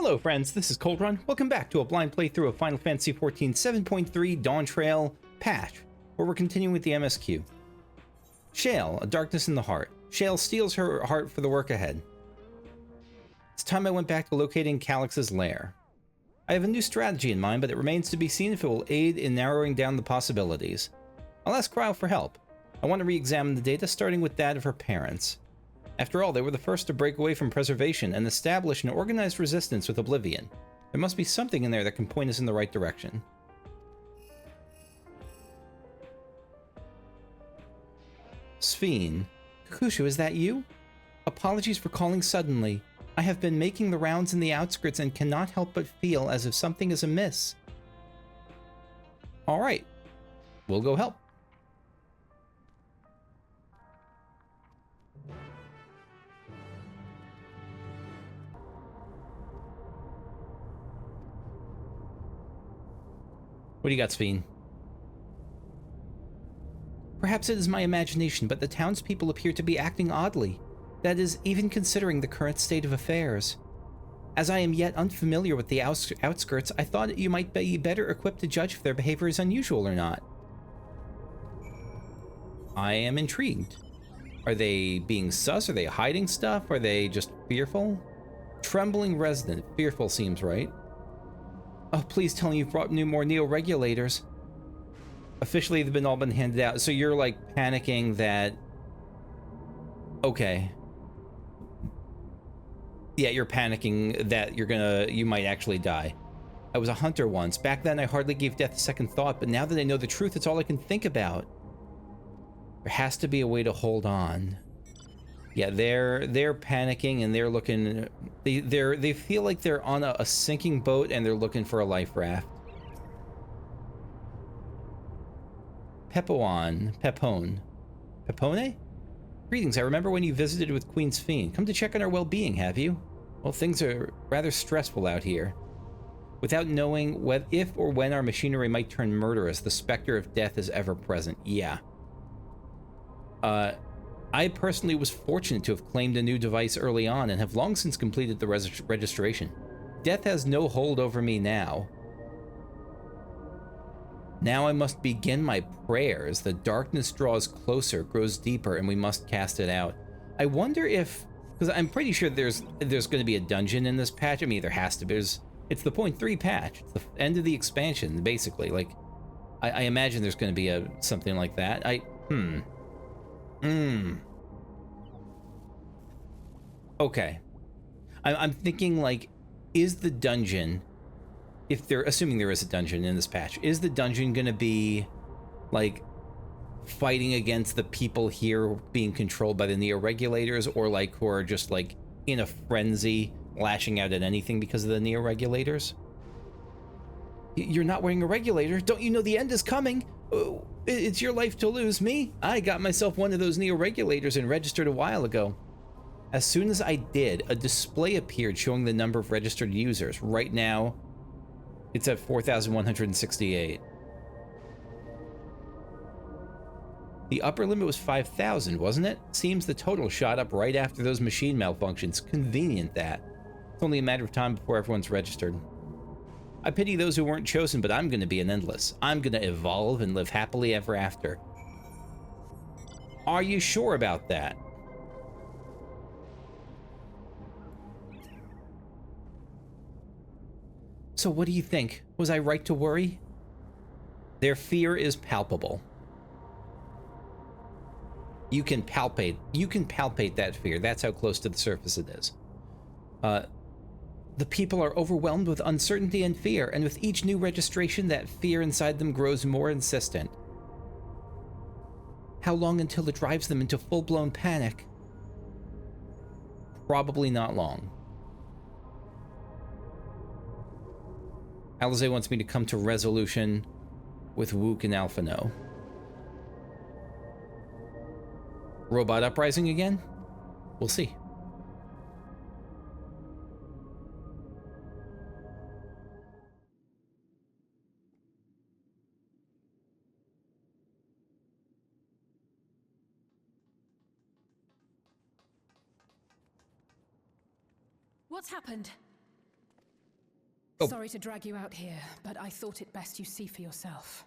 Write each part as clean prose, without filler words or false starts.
Hello friends, this is Cold Run. Welcome back to a blind playthrough of Final Fantasy XIV 7.3 Dawntrail patch, where we're continuing with the MSQ. Shale, a darkness in the heart. Shale steals her heart for the work ahead. It's time I went back to locating Calyx's lair. I have a new strategy in mind, but it remains to be seen if it will aid in narrowing down the possibilities. I'll ask Cryo for help. I want to re-examine the data, starting with that of her parents. After all, they were the first to break away from preservation and establish an organized resistance with Oblivion. There must be something in there that can point us in the right direction. Sphene. Kakushu, is that you? Apologies for calling suddenly. I have been making the rounds in the outskirts and cannot help but feel as if something is amiss. Alright. We'll go help. What do you got, Sphene? Perhaps it is my imagination, but the townspeople appear to be acting oddly. That is, even considering the current state of affairs. As I am yet unfamiliar with the outskirts, I thought you might be better equipped to judge if their behavior is unusual or not. I am intrigued. Are they being sus? Are they hiding stuff? Are they just fearful? Trembling resident. Fearful seems right. Oh, please tell me you've brought more Neo-Regulators. Officially, they've all been handed out. So you're, like, panicking that... Okay. Yeah, you're panicking that you might actually die. I was a hunter once. Back then, I hardly gave death a second thought, but now that I know the truth, it's all I can think about. There has to be a way to hold on. Yeah, they're panicking and they're looking. They feel like they're on a sinking boat and they're looking for a life raft. Pepone. Greetings. I remember when you visited with Queen Sphene. Come to check on our well-being, have you? Well, things are rather stressful out here. Without knowing if or when our machinery might turn murderous, the specter of death is ever present. Yeah. I personally was fortunate to have claimed a new device early on and have long since completed the registration. Death has no hold over me now. Now I must begin my prayers. The darkness draws closer, grows deeper, and we must cast it out. I wonder if, because I'm pretty sure there's going to be a dungeon in this patch. I mean, there has to be. It's the 0.3 patch. It's the end of the expansion, basically. Like, I imagine there's going to be something like that. Okay. I'm thinking, like, is the dungeon, if they're assuming there is a dungeon in this patch, is the dungeon gonna be, like, fighting against the people here being controlled by the Neo-Regulators, or, like, who are just, like, in a frenzy, lashing out at anything because of the Neo-Regulators? You're not wearing a regulator. Don't you know the end is coming? Oh, it's your life to lose. Me? I got myself one of those Neo-Regulators and registered a while ago. As soon as I did, a display appeared showing the number of registered users. Right now, it's at 4,168. The upper limit was 5,000, wasn't it? Seems the total shot up right after those machine malfunctions. Convenient that. It's only a matter of time before everyone's registered. I pity those who weren't chosen, but I'm going to be an endless. I'm going to evolve and live happily ever after. Are you sure about that? So what do you think? Was I right to worry? Their fear is palpable. You can palpate that fear. That's how close to the surface it is. The people are overwhelmed with uncertainty and fear, and with each new registration, that fear inside them grows more insistent. How long until it drives them into full-blown panic? Probably not long. Alize wants me to come to resolution with Wook and Alphino. Robot uprising again? We'll see. What's happened? Oh. Sorry to drag you out here, but I thought it best you see for yourself.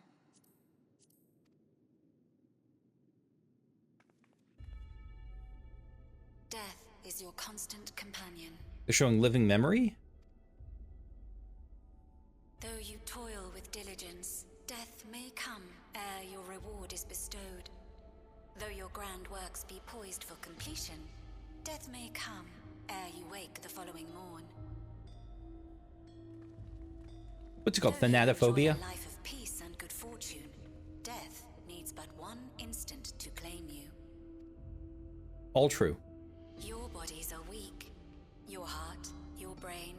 Death is your constant companion. They're showing living memory? Though you toil with diligence, death may come ere your reward is bestowed. Though your grand works be poised for completion, death may come ere you wake the following morn. What's it called? Though you enjoy Thanatophobia? a life of peace and good fortune, death needs but one instant to claim you. All true. Your bodies are weak. Your heart, your brain,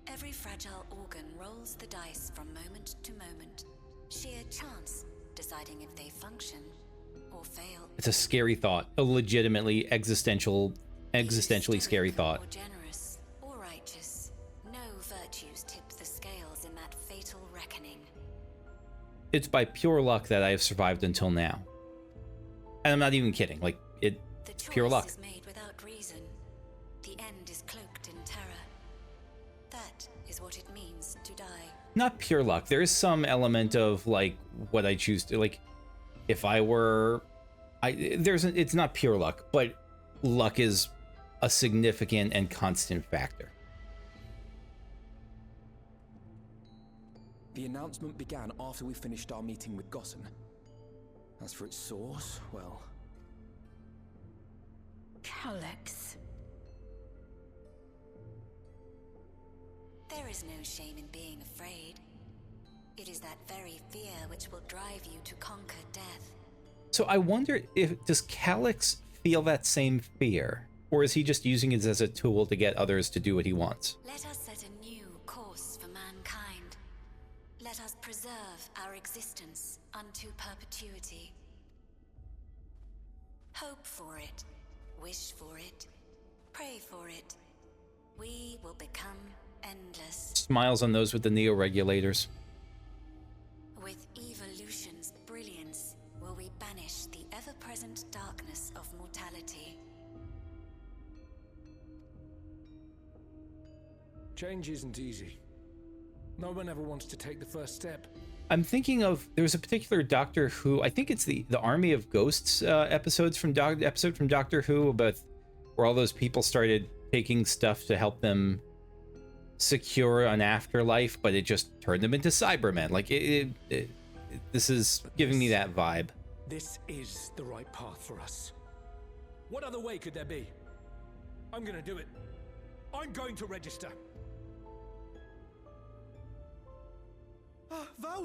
every fragile organ rolls the dice from moment to moment. Sheer chance deciding if they function or fail. It's a scary thought. A legitimately existentially scary thought. Or generous or righteous, no virtues tip the scales in that fatal reckoning. It's by pure luck that I have survived until now. And I'm not even kidding. Like, it's pure luck. The choice is made without reason. The end is cloaked in terror. That is what it means to die. Not pure luck. There is some element of, like, what I choose to, like, if I were... it's not pure luck, but luck is a significant and constant factor. The announcement began after we finished our meeting with Gossen. As for its source, well... Calyx. There is no shame in being afraid. It is that very fear which will drive you to conquer death. So I wonder does Calyx feel that same fear? Or is he just using it as a tool to get others to do what he wants? Let us set a new course for mankind. Let us preserve our existence unto perpetuity. Hope for it, wish for it, pray for it. We will become endless. Smiles on those with the neo-regulators. With evolution's brilliance, will we banish the ever-present darkness of mortality. Change isn't easy. No one ever wants to take the first step. I'm thinking of, there's a particular Doctor Who, I think it's the Army of Ghosts episode from Doctor Who, about where all those people started taking stuff to help them secure an afterlife, but it just turned them into Cybermen. Like, this is giving me that vibe. This is the right path for us. What other way could there be? I'm gonna do it. I'm going to register. Wow,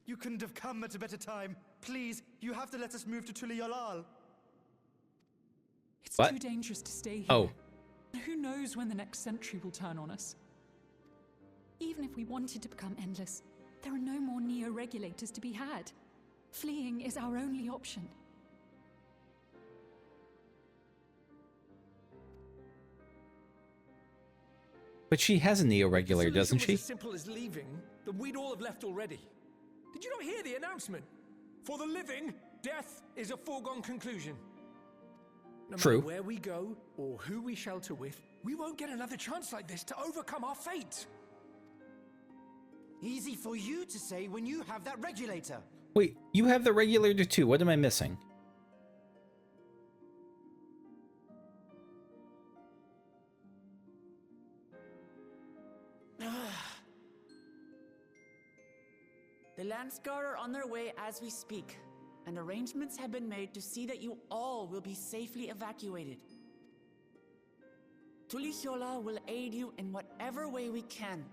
you couldn't have come at a better time. Please, you have to let us move to Tuliolal. It's What? too dangerous to stay here. Oh. Who knows when the next century will turn on us? Even if we wanted to become endless, there are no more neo-regulators to be had. Fleeing is our only option. But she has a neo-regulator, doesn't she? If the solution was as simple as leaving, then we'd all have left already. Did you not hear the announcement? For the living, death is a foregone conclusion. No True. matter where we go, or who we shelter with, we won't get another chance like this to overcome our fate. Easy for you to say when you have that regulator. Wait, you have the regulator too. What am I missing? The Landsguard are on their way as we speak, and arrangements have been made to see that you all will be safely evacuated. Tulichola will aid you in whatever way we can.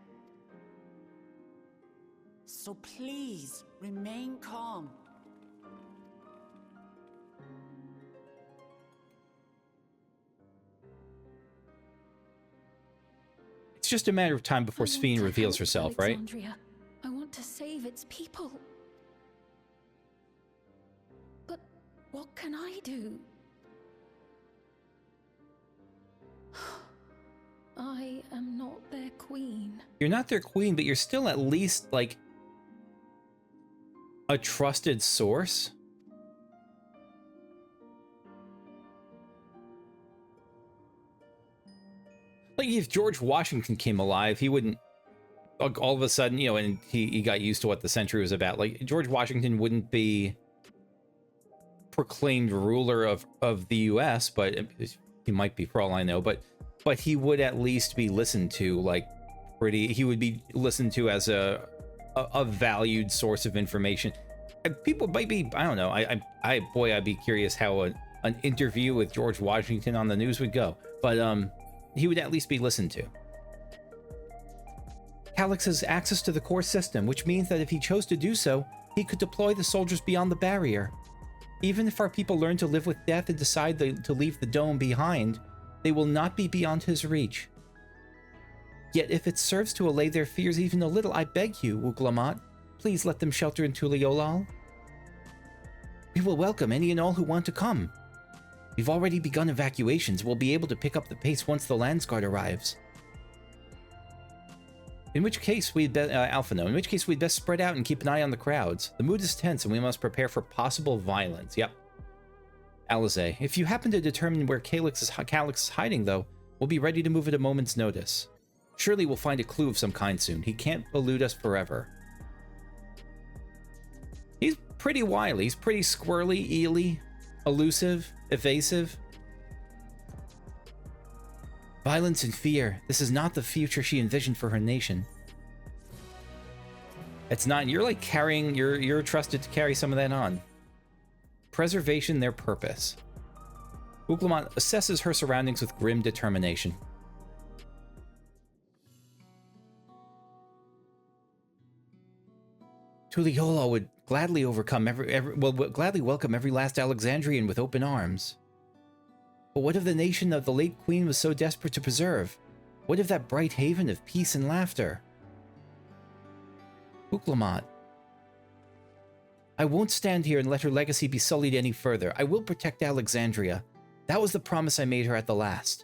So please, remain calm. It's just a matter of time before Sphene reveals herself, right? Alexandria. I want to save its people. But what can I do? I am not their queen. You're not their queen, but you're still at least, like, a trusted source. Like, if George Washington came alive, he wouldn't, like, all of a sudden, you know, and he got used to what the century was about. Like, George Washington wouldn't be proclaimed ruler of the U.S., but he might be, for all I know. But he would at least be listened to, like, he would be listened to as a valued source of information. And people might be, I don't know, I'd be curious how an interview with George Washington on the news would go. But he would at least be listened to. Calix has access to the core system, which means that if he chose to do so, he could deploy the soldiers beyond the barrier. Even if our people learn to live with death and decide to leave the dome behind, they will not be beyond his reach. Yet if it serves to allay their fears even a little, I beg you, Uglamat, please let them shelter in Tuliolal. We will welcome any and all who want to come. We've already begun evacuations. We'll be able to pick up the pace once the Landsguard arrives. In which case we'd best spread out and keep an eye on the crowds. The mood is tense and we must prepare for possible violence. Yep. Alize, if you happen to determine where Calix is hiding, though, we'll be ready to move at a moment's notice. Surely we'll find a clue of some kind soon. He can't elude us forever. He's pretty wily. He's pretty squirrely, eely, elusive, evasive. Violence and fear. This is not the future she envisioned for her nation. It's not. You're like carrying. You're trusted to carry some of that on. Preservation, their purpose. Uglamat assesses her surroundings with grim determination. Tuliolal would gladly gladly welcome every last Alexandrian with open arms. But what of the nation that the late queen was so desperate to preserve? What of that bright haven of peace and laughter? Uglamat, I won't stand here and let her legacy be sullied any further. I will protect Alexandria. That was the promise I made her at the last.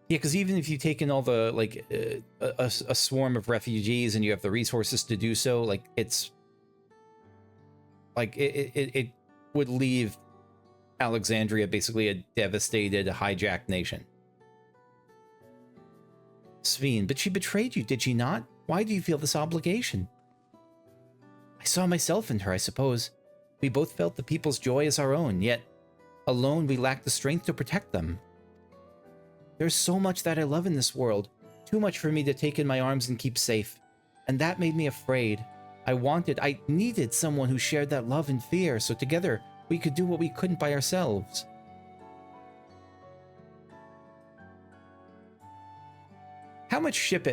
Yeah, because even if you take in all the, like, a swarm of refugees and you have the resources to do so, like, it's... Like, it would leave Alexandria basically a devastated, hijacked nation. Sveen, but she betrayed you, did she not? Why do you feel this obligation? I saw myself in her, I suppose. We both felt the people's joy as our own, yet alone we lacked the strength to protect them. There's so much that I love in this world, too much for me to take in my arms and keep safe. And that made me afraid. I needed someone who shared that love and fear, so together we could do what we couldn't by ourselves. How much ship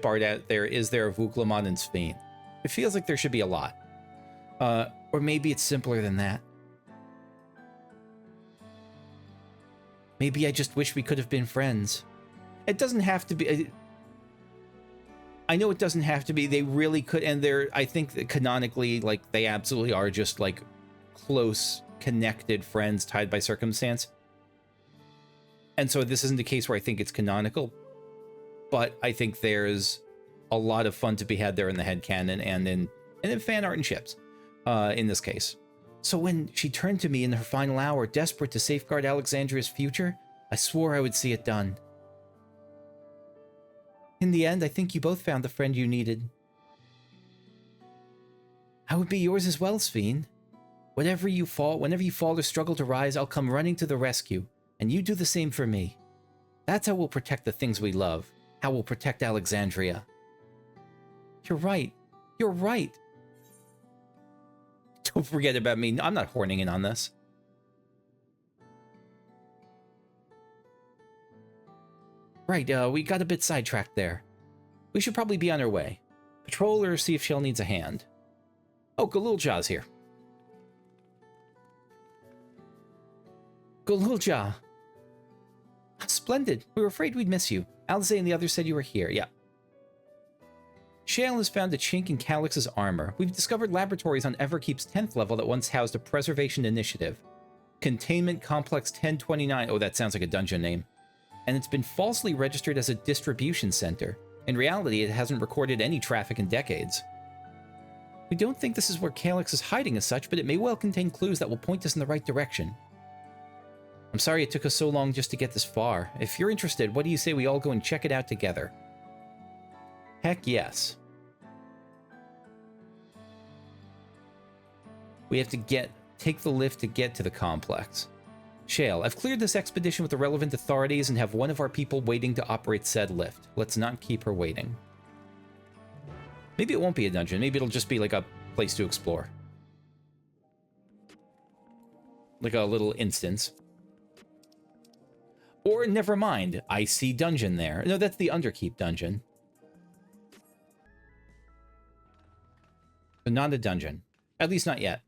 art out there is there of Uglamat and Sveen? It feels like there should be a lot. Or maybe it's simpler than that. Maybe I just wish we could have been friends. It doesn't have to be... I know it doesn't have to be. They really could, and I think that canonically, like, they absolutely are just, like, close, connected friends tied by circumstance. And so this isn't a case where I think it's canonical, but I think there's a lot of fun to be had there in the headcanon and in fan art and ships, in this case. So when she turned to me in her final hour, desperate to safeguard Alexandria's future, I swore I would see it done. In the end, I think you both found the friend you needed. I would be yours as well, Sveen. Whenever you fall or struggle to rise, I'll come running to the rescue, and you do the same for me. That's how we'll protect the things we love, how we'll protect Alexandria. You're right. You're right. Don't forget about me. I'm not horning in on this. Right, we got a bit sidetracked there. We should probably be on our way. Patrol her, see if Shell needs a hand. Oh, Galulja's here. Galulja! Splendid. We were afraid we'd miss you. Alize and the others said you were here. Yeah. Shale has found a chink in Calix's armor. We've discovered laboratories on Everkeep's 10th level that once housed a preservation initiative. Containment Complex 1029. Oh, that sounds like a dungeon name. And it's been falsely registered as a distribution center. In reality, it hasn't recorded any traffic in decades. We don't think this is where Calix is hiding as such, but it may well contain clues that will point us in the right direction. I'm sorry it took us so long just to get this far. If you're interested, what do you say we all go and check it out together? Heck yes. We have to take the lift to get to the complex. Shale, I've cleared this expedition with the relevant authorities and have one of our people waiting to operate said lift. Let's not keep her waiting. Maybe it won't be a dungeon. Maybe it'll just be like a place to explore. Like a little instance. Or never mind, I see dungeon there. No, that's the Underkeep dungeon. But not a dungeon. At least not yet.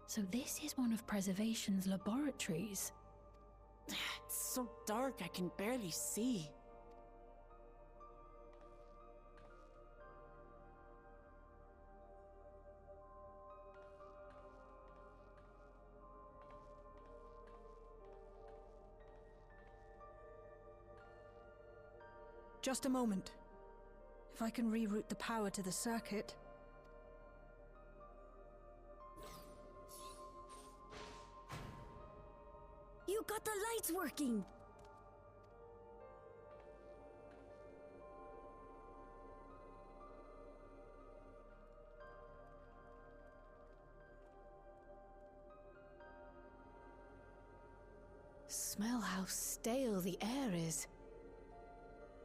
So this is one of Preservation's laboratories. It's so dark I can barely see. Just a moment. If I can reroute the power to the circuit... You got the lights working! Smell how stale the air is.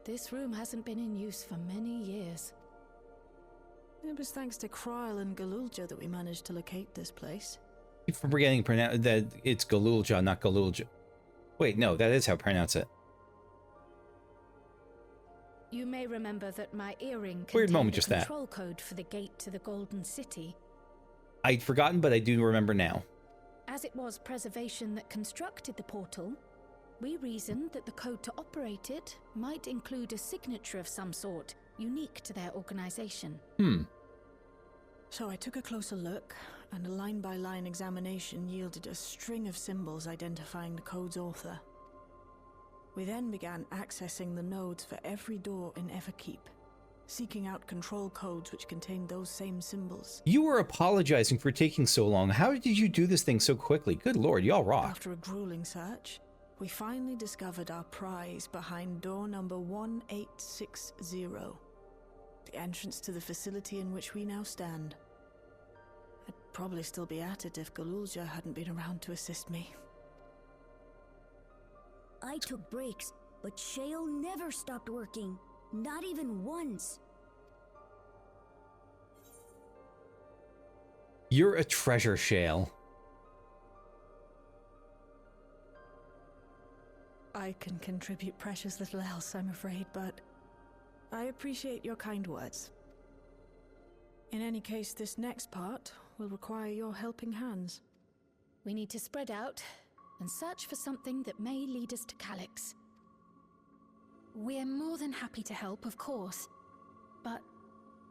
This room hasn't been in use for many years. It was thanks to Kryl and Galulja that we managed to locate this place. Keep forgetting that it's Galulja, not Galulja. Wait, no, that is how I pronounce it. You may remember that my earring Weird moment, contained just the that. control code for the gate to the Golden City. I'd forgotten, but I do remember now. As it was Preservation that constructed the portal, we reasoned that the code to operate it might include a signature of some sort, unique to their organization. So I took a closer look, and a line-by-line examination yielded a string of symbols identifying the code's author. We then began accessing the nodes for every door in Everkeep, seeking out control codes which contained those same symbols. You were apologizing for taking so long. How did you do this thing so quickly? Good lord, y'all rock. After a grueling search, we finally discovered our prize behind door number 1860, the entrance to the facility in which we now stand. I'd probably still be at it if Galulja hadn't been around to assist me. I took breaks, but Shale never stopped working. Not even once. You're a treasure, Shale. I can contribute precious little else, I'm afraid, but I appreciate your kind words. In any case, this next part will require your helping hands. We need to spread out and search for something that may lead us to Calyx. We're more than happy to help, of course, but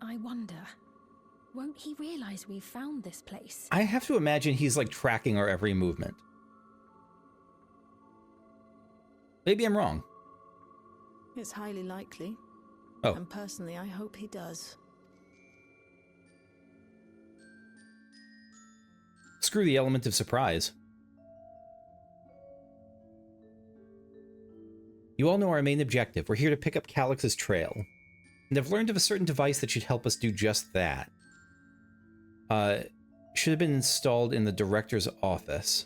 I wonder, won't he realize we've found this place? I have to imagine he's like tracking our every movement. Maybe I'm wrong. It's highly likely. Oh. And personally, I hope he does. Screw the element of surprise. You all know our main objective. We're here to pick up Calyx's trail. And I've learned of a certain device that should help us do just that. Should have been installed in the director's office.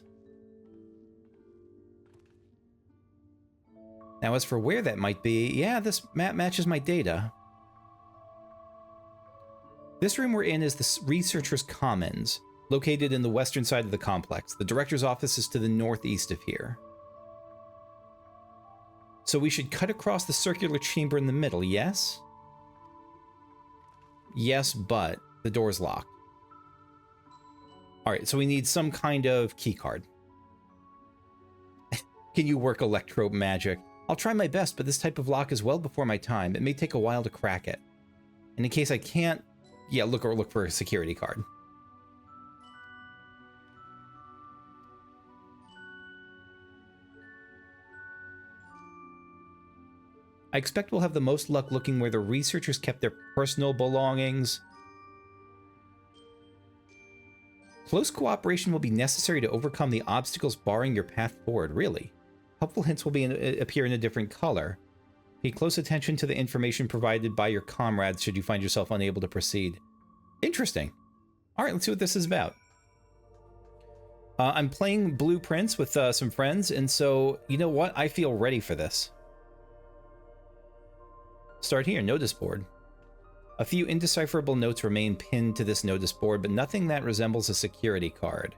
Now, as for where that might be, yeah, this map matches my data. This room we're in is the Researcher's Commons, located in the western side of the complex. The director's office is to the northeast of here. So we should cut across the circular chamber in the middle, yes? Yes, but the door's locked. Alright, so we need some kind of keycard. Can you work electro magic? I'll try my best, but this type of lock is well before my time. It may take a while to crack it. And in case I can't, yeah, look for a security card. I expect we'll have the most luck looking where the researchers kept their personal belongings. Close cooperation will be necessary to overcome the obstacles barring your path forward. Really? Helpful hints will appear in a different color. Pay close attention to the information provided by your comrades should you find yourself unable to proceed. Interesting. All right, let's see what this is about. I'm playing Blueprints with some friends, and so, you know what? I feel ready for this. Start here, notice board. A few indecipherable notes remain pinned to this notice board, but nothing that resembles a security card.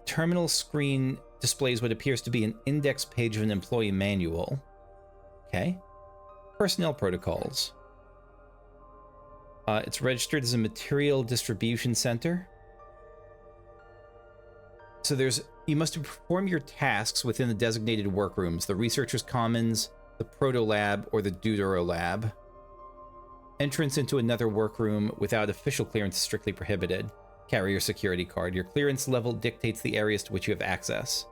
Terminal screen displays what appears to be an index page of an employee manual. Okay. Personnel protocols. It's registered as a material distribution center. So you must perform your tasks within the designated workrooms, the Researchers' Commons, the Proto Lab, or the Deutero Lab. Entrance into another workroom without official clearance is strictly prohibited. Carry your security card. Your clearance level dictates the areas to which you have access.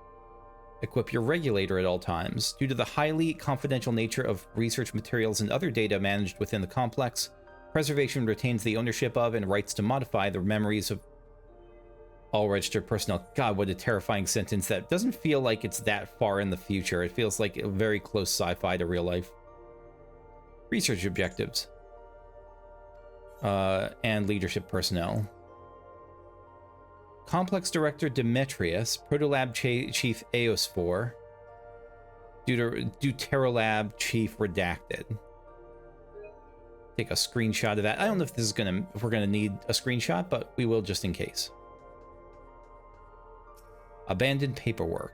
Equip your regulator at all times. Due to the highly confidential nature of research materials and other data managed within the complex, preservation retains the ownership of and rights to modify the memories of all registered personnel. God, what a terrifying sentence. That doesn't feel like it's that far in the future. It feels like a very close sci-fi to real life. Research objectives. And leadership personnel. Complex Director Demetrius, Protolab Chief Eosphore, Deuterolab Chief Redacted. Take a screenshot of that. I don't know if this is if we're gonna need a screenshot, but we will just in case. Abandoned paperwork.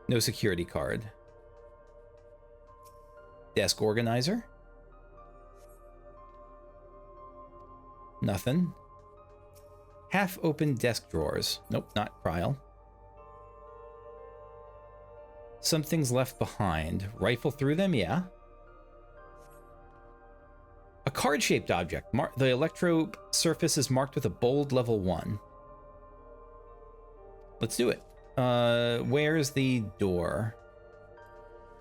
No security card. Desk organizer. Nothing. Half-open desk drawers. Nope, not Kryl. Something's left behind. Rifle through them, yeah. A card-shaped object. The electro surface is marked with a bold level 1. Let's do it. Where's the door?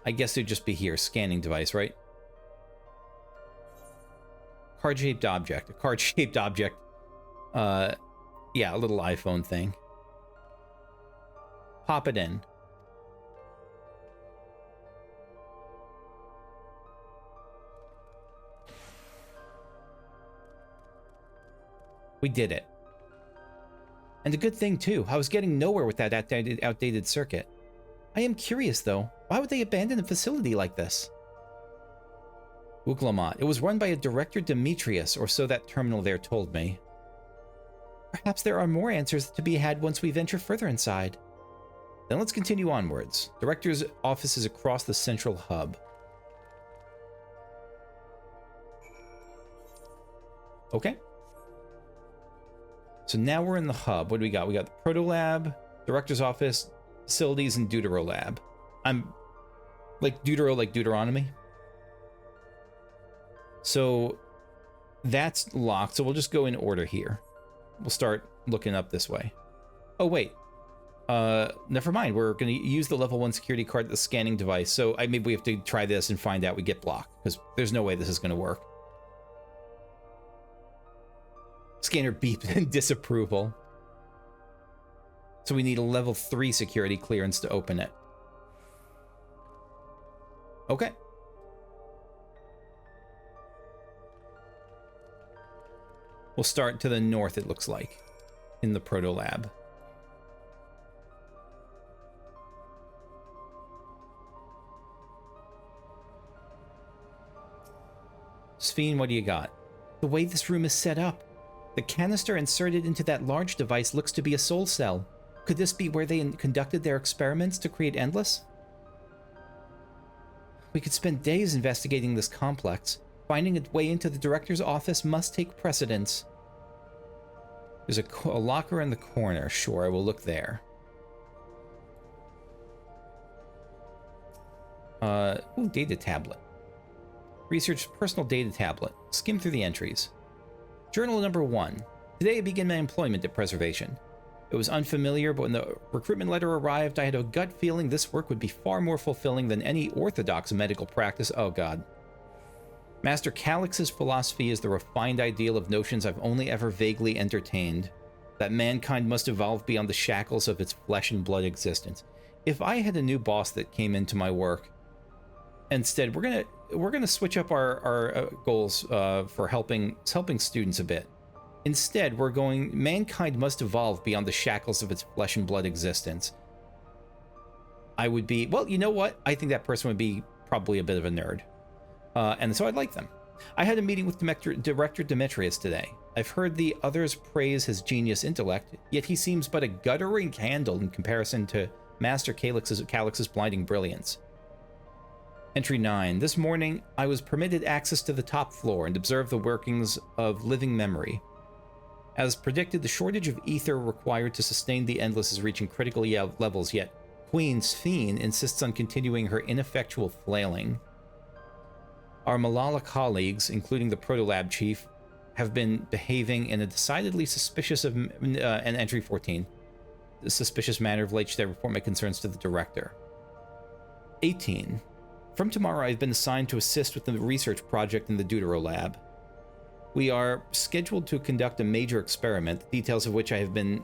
I guess it'd just be here. Scanning device, right? Card-shaped object. A card-shaped object. Yeah, a little iPhone thing. Pop it in. We did it. And a good thing, too. I was getting nowhere with that outdated circuit. I am curious, though. Why would they abandon a facility like this? Uklamat. It was run by a Director Demetrius, or so that terminal there told me. Perhaps there are more answers to be had once we venture further inside. Then let's continue onwards. Director's office is across the central hub. Okay. So now we're in the hub. What do we got? We got the Proto Lab, Director's office, facilities, and Deutero Lab. I'm like Deutero, like Deuteronomy. So that's locked. So we'll just go in order here. We'll start looking up this way. Oh, wait. Never mind. We're going to use the level 1 security card, the scanning device. So maybe we have to try this and find out we get blocked, because there's no way this is going to work. Scanner beeps in disapproval. So we need a level 3 security clearance to open it. Okay. We'll start to the north, it looks like, in the Proto Lab. Sphene, what do you got? The way this room is set up. The canister inserted into that large device looks to be a soul cell. Could this be where they conducted their experiments to create Endless? We could spend days investigating this complex. Finding its way into the director's office must take precedence. There's a locker in the corner. Sure, I will look there. Ooh, data tablet. Research personal data tablet. Skim through the entries. Journal number 1. Today I begin my employment at Preservation. It was unfamiliar, but when the recruitment letter arrived, I had a gut feeling this work would be far more fulfilling than any orthodox medical practice. Oh god. Master Calix's philosophy is the refined ideal of notions I've only ever vaguely entertained, that mankind must evolve beyond the shackles of its flesh and blood existence. If I had a new boss that came into my work, instead, we're gonna switch up our goals for helping students a bit. Instead, we're going, mankind must evolve beyond the shackles of its flesh and blood existence. I would be, well, you know what? I think that person would be probably a bit of a nerd. And so I'd like them. I had a meeting with Director Demetrius today. I've heard the others praise his genius intellect, yet he seems but a guttering candle in comparison to Master Calix's blinding brilliance. Entry 9. This morning, I was permitted access to the top floor and observed the workings of living memory. As predicted, the shortage of ether required to sustain the Endless is reaching critical levels, yet Queen Sphene insists on continuing her ineffectual flailing. Our Malala colleagues, including the Protolab Chief, have been behaving in a decidedly suspicious of and Entry 14. The suspicious manner of late should I report my concerns to the Director. 18. From tomorrow, I've been assigned to assist with the research project in the Deutero Lab. We are scheduled to conduct a major experiment, the details of which I have been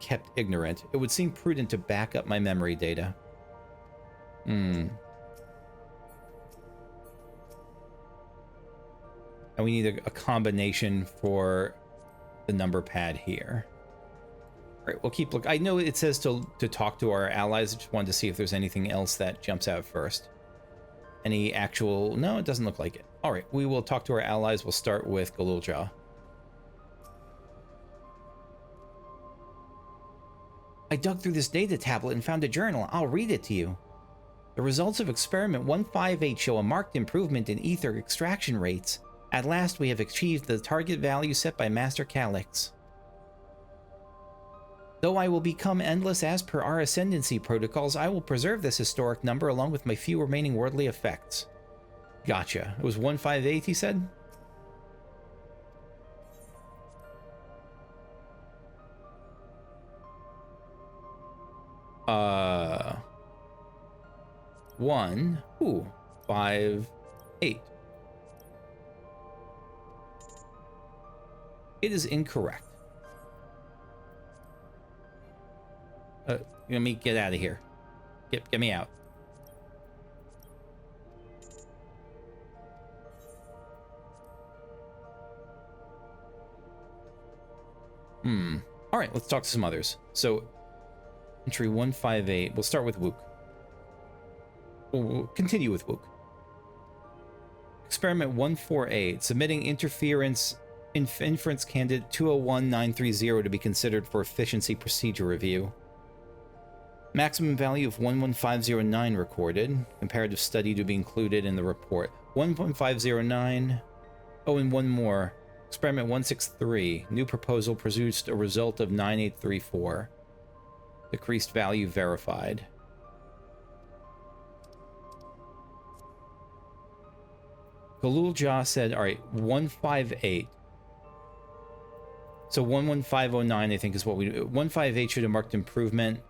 kept ignorant. It would seem prudent to back up my memory data. And we need a combination for the number pad here. All right, we'll keep looking. I know it says to talk to our allies. I just wanted to see if there's anything else that jumps out first. Any actual... No, it doesn't look like it. All right, we will talk to our allies. We'll start with Galulja. I dug through this data tablet and found a journal. I'll read it to you. The results of experiment 158 show a marked improvement in ether extraction rates. At last, we have achieved the target value set by Master Calix. Though I will become endless as per our ascendancy protocols, I will preserve this historic number along with my few remaining worldly effects. Gotcha. It was 158, he said? One. Ooh. 5, 8. It is incorrect. Let me get out of here. Get me out. All right, let's talk to some others. So, entry 158. We'll start with Wook. We'll continue with Wook. Experiment 148. Submitting inference candidate 201930 to be considered for efficiency procedure review. Maximum value of 11509 recorded. Comparative study to be included in the report. 11509. Oh, and one more. Experiment 163. New proposal produced a result of 9834. Decreased value verified. Galulja said, all right, 158. So 11509, I think, is what we do. 158 should have marked improvement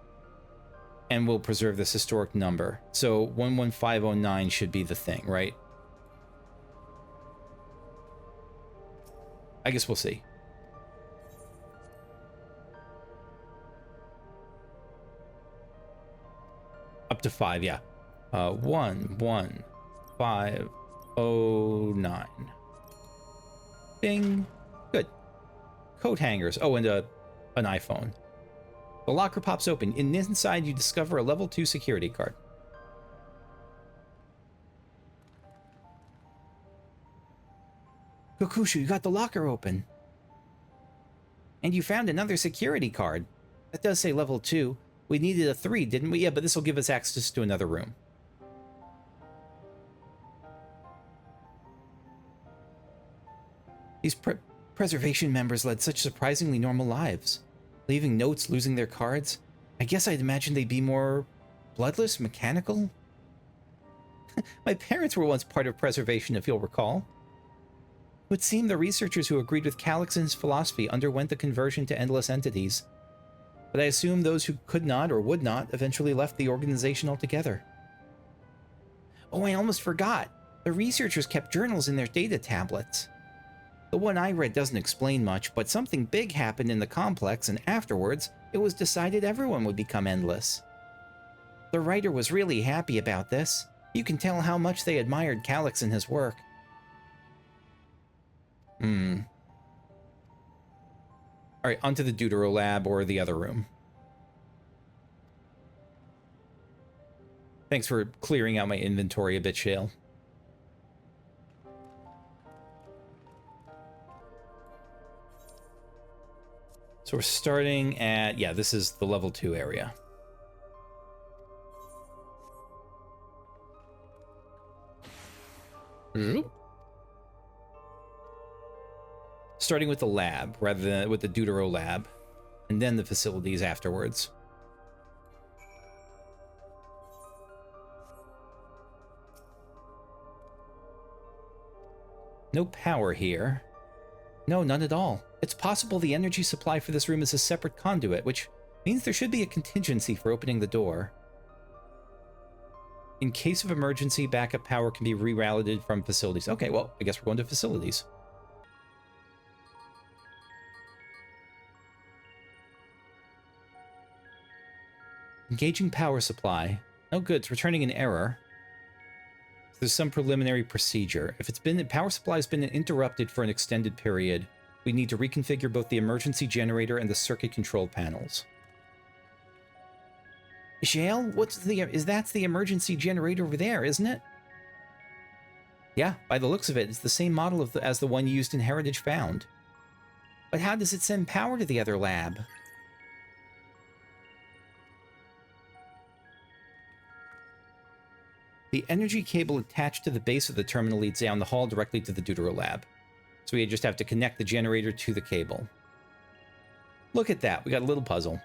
and will preserve this historic number. So 11509 should be the thing, right? I guess we'll see. Up to 5, yeah. 11509. Bing. Good. Coat hangers. Oh, and an iPhone. The locker pops open. Inside, you discover a level 2 security card. Kokushu, you got the locker open. And you found another security card. That does say level 2. We needed a 3, didn't we? Yeah, but this will give us access to another room. These preservation members led such surprisingly normal lives. Leaving notes, losing their cards. I guess I'd imagine they'd be more bloodless, mechanical. My parents were once part of preservation, if you'll recall. It would seem the researchers who agreed with Calix's philosophy underwent the conversion to endless entities. but I assume those who could not or would not eventually left the organization altogether. Oh, I almost forgot. The researchers kept journals in their data tablets. The one I read doesn't explain much, but something big happened in the complex, and afterwards, it was decided everyone would become endless. The writer was really happy about this. You can tell how much they admired Calyx and his work. Alright, onto the Deutero lab or the other room. Thanks for clearing out my inventory a bit, Shale. So we're starting at, yeah, this is the level 2 area. Starting with the lab, rather than with the Deutero lab, and then the facilities afterwards. No power here. No, none at all. It's possible the energy supply for this room is a separate conduit, which means there should be a contingency for opening the door. In case of emergency, backup power can be rerouted from facilities. Okay, well, I guess we're going to facilities. Engaging power supply. Oh, good. It's returning an error. There's some preliminary procedure. If power supply has been interrupted for an extended period, we need to reconfigure both the emergency generator and the circuit control panels. Shale, that's the emergency generator over there, isn't it? Yeah, by the looks of it, it's the same model as the one used in Heritage Found. But how does it send power to the other lab? The energy cable attached to the base of the terminal leads down the hall directly to the Deutero lab. So we just have to connect the generator to the cable. Look at that, we got a little puzzle.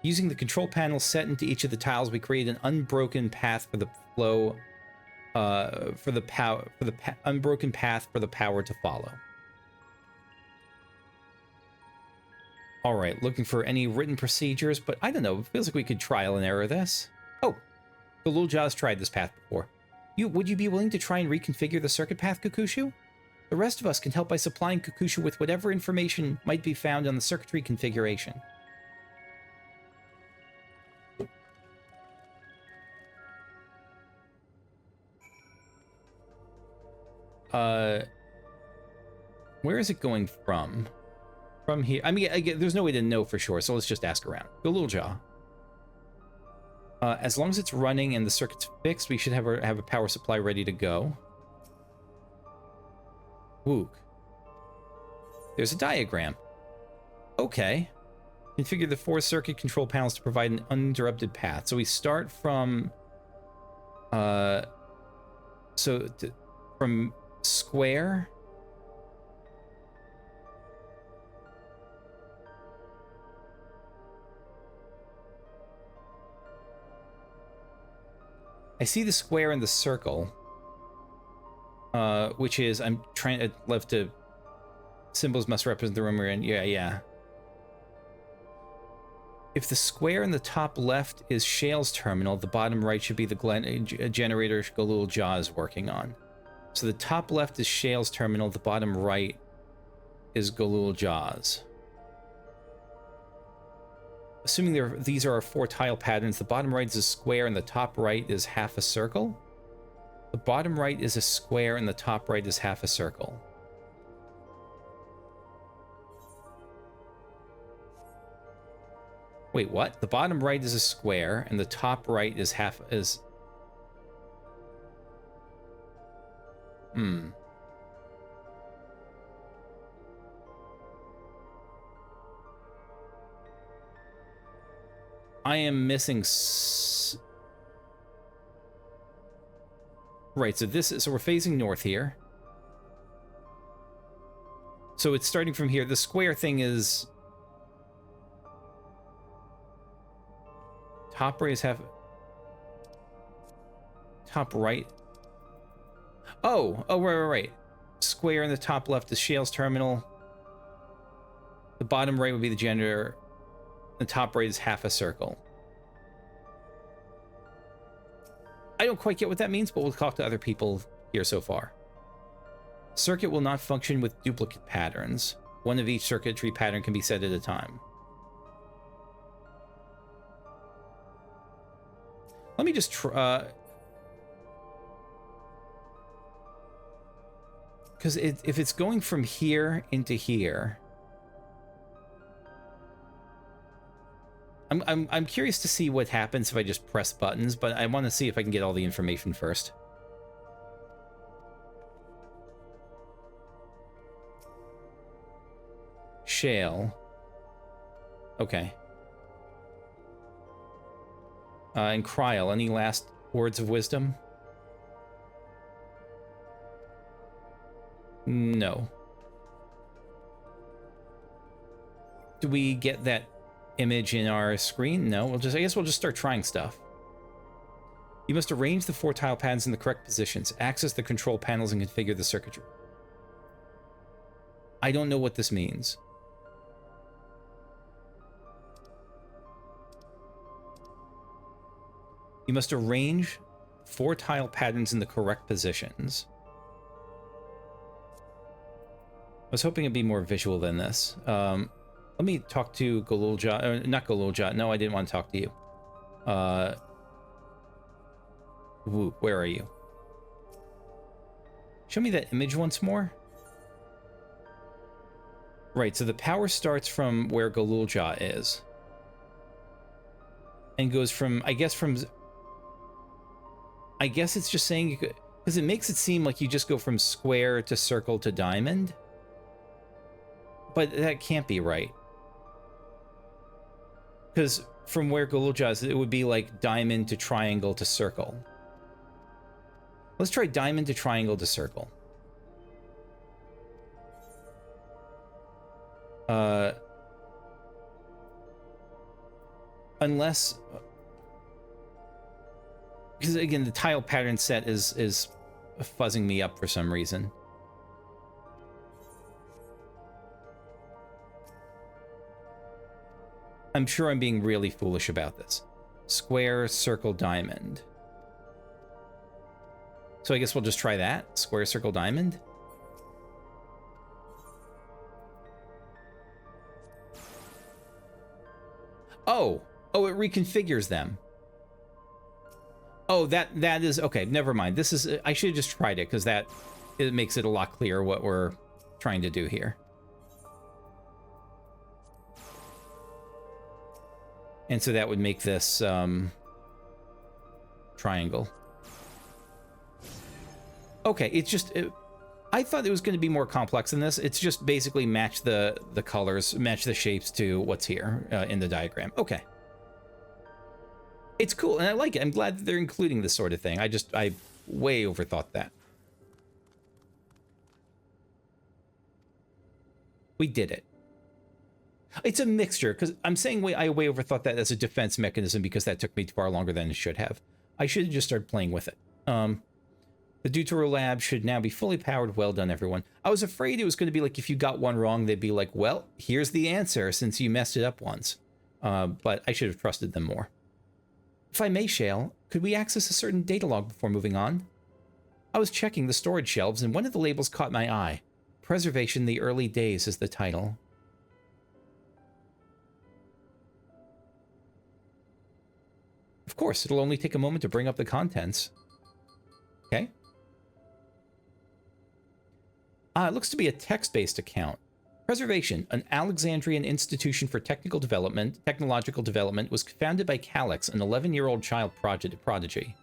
Using the control panel set into each of the tiles, we create an unbroken path for the flow, unbroken path for the power to follow. All right, looking for any written procedures, but I don't know, it feels like we could trial and error this. Oh, the little Jaws tried this path before. Would you be willing to try and reconfigure the circuit path, Kukushu? The rest of us can help by supplying Kukushu with whatever information might be found on the circuitry configuration. Where is it going from? From here? I mean, again, there's no way to know for sure, so let's just ask around. Go, Little Jaw. As long as it's running and the circuit's fixed, we should have a power supply ready to go. Wook. There's a diagram. Okay. Configure the 4 circuit control panels to provide an uninterrupted path. So we start from... from square... I see the square and the circle, which is, I'm trying to left to, symbols must represent the room we're in. Yeah. If the square in the top left is Shale's terminal, the bottom right should be the generator Galul Jaw is working on. So the top left is Shale's terminal, the bottom right is Galul Jaw's. Assuming these are our 4 tile patterns, the bottom right is a square and the top right is half a circle. The bottom right is a square and the top right is half a circle. Wait, what? The bottom right is a square and the top right is I am missing right, so we're facing north here. So it's starting from here. The square thing is top right is top right. Oh, right. Square in the top left is Shale's terminal. The bottom right would be the janitor. The top right is half a circle. I don't quite get what that means, but we'll talk to other people here so far. Circuit will not function with duplicate patterns. One of each circuitry pattern can be set at a time. Let me just try... because if it's going from here into here... I'm curious to see what happens if I just press buttons, but I want to see if I can get all the information first. Shale. Okay. And Kryl, any last words of wisdom? No. Do we get that image in our screen? No. I guess we'll just start trying stuff. You must arrange the 4 tile patterns in the correct positions, access the control panels, and configure the circuitry. I don't know what this means. You must arrange 4 tile patterns in the correct positions. I was hoping it'd be more visual than this. Let me talk to Golulja, not Golulja. No, I didn't want to talk to you. Whoop, where are you? Show me that image once more. Right, so the power starts from where Golulja is. And goes from, I guess it's just saying you could, because it makes it seem like you just go from square to circle to diamond. But that can't be right. Because from where Golulja is, it would be like diamond to triangle to circle. Let's try diamond to triangle to circle. Unless... because again, the tile pattern set is fuzzing me up for some reason. I'm sure I'm being really foolish about this. Square, circle, diamond. So I guess we'll just try that. Square, circle, diamond. Oh, it reconfigures them. Oh, that is okay. Never mind. This is, I should have just tried it because it makes it a lot clearer what we're trying to do here. And so that would make this triangle. Okay, it's just... I thought it was going to be more complex than this. It's just basically match the colors, match the shapes to what's here in the diagram. Okay. It's cool, and I like it. I'm glad that they're including this sort of thing. I way overthought that. We did it. It's a mixture, because I'm saying I way overthought that as a defense mechanism because that took me far longer than it should have. I should have just started playing with it. The Dawntrail lab should now be fully powered. Well done, everyone. I was afraid it was going to be like if you got one wrong, they'd be like, well, here's the answer since you messed it up once. But I should have trusted them more. If I may, Shale, could we access a certain data log before moving on? I was checking the storage shelves and one of the labels caught my eye. Preservation: The Early Days is the title. Of course, it'll only take a moment to bring up the contents. Okay. It looks to be a text-based account. Preservation, an Alexandrian institution for technological development, was founded by Calyx, an 11-year-old child prodigy.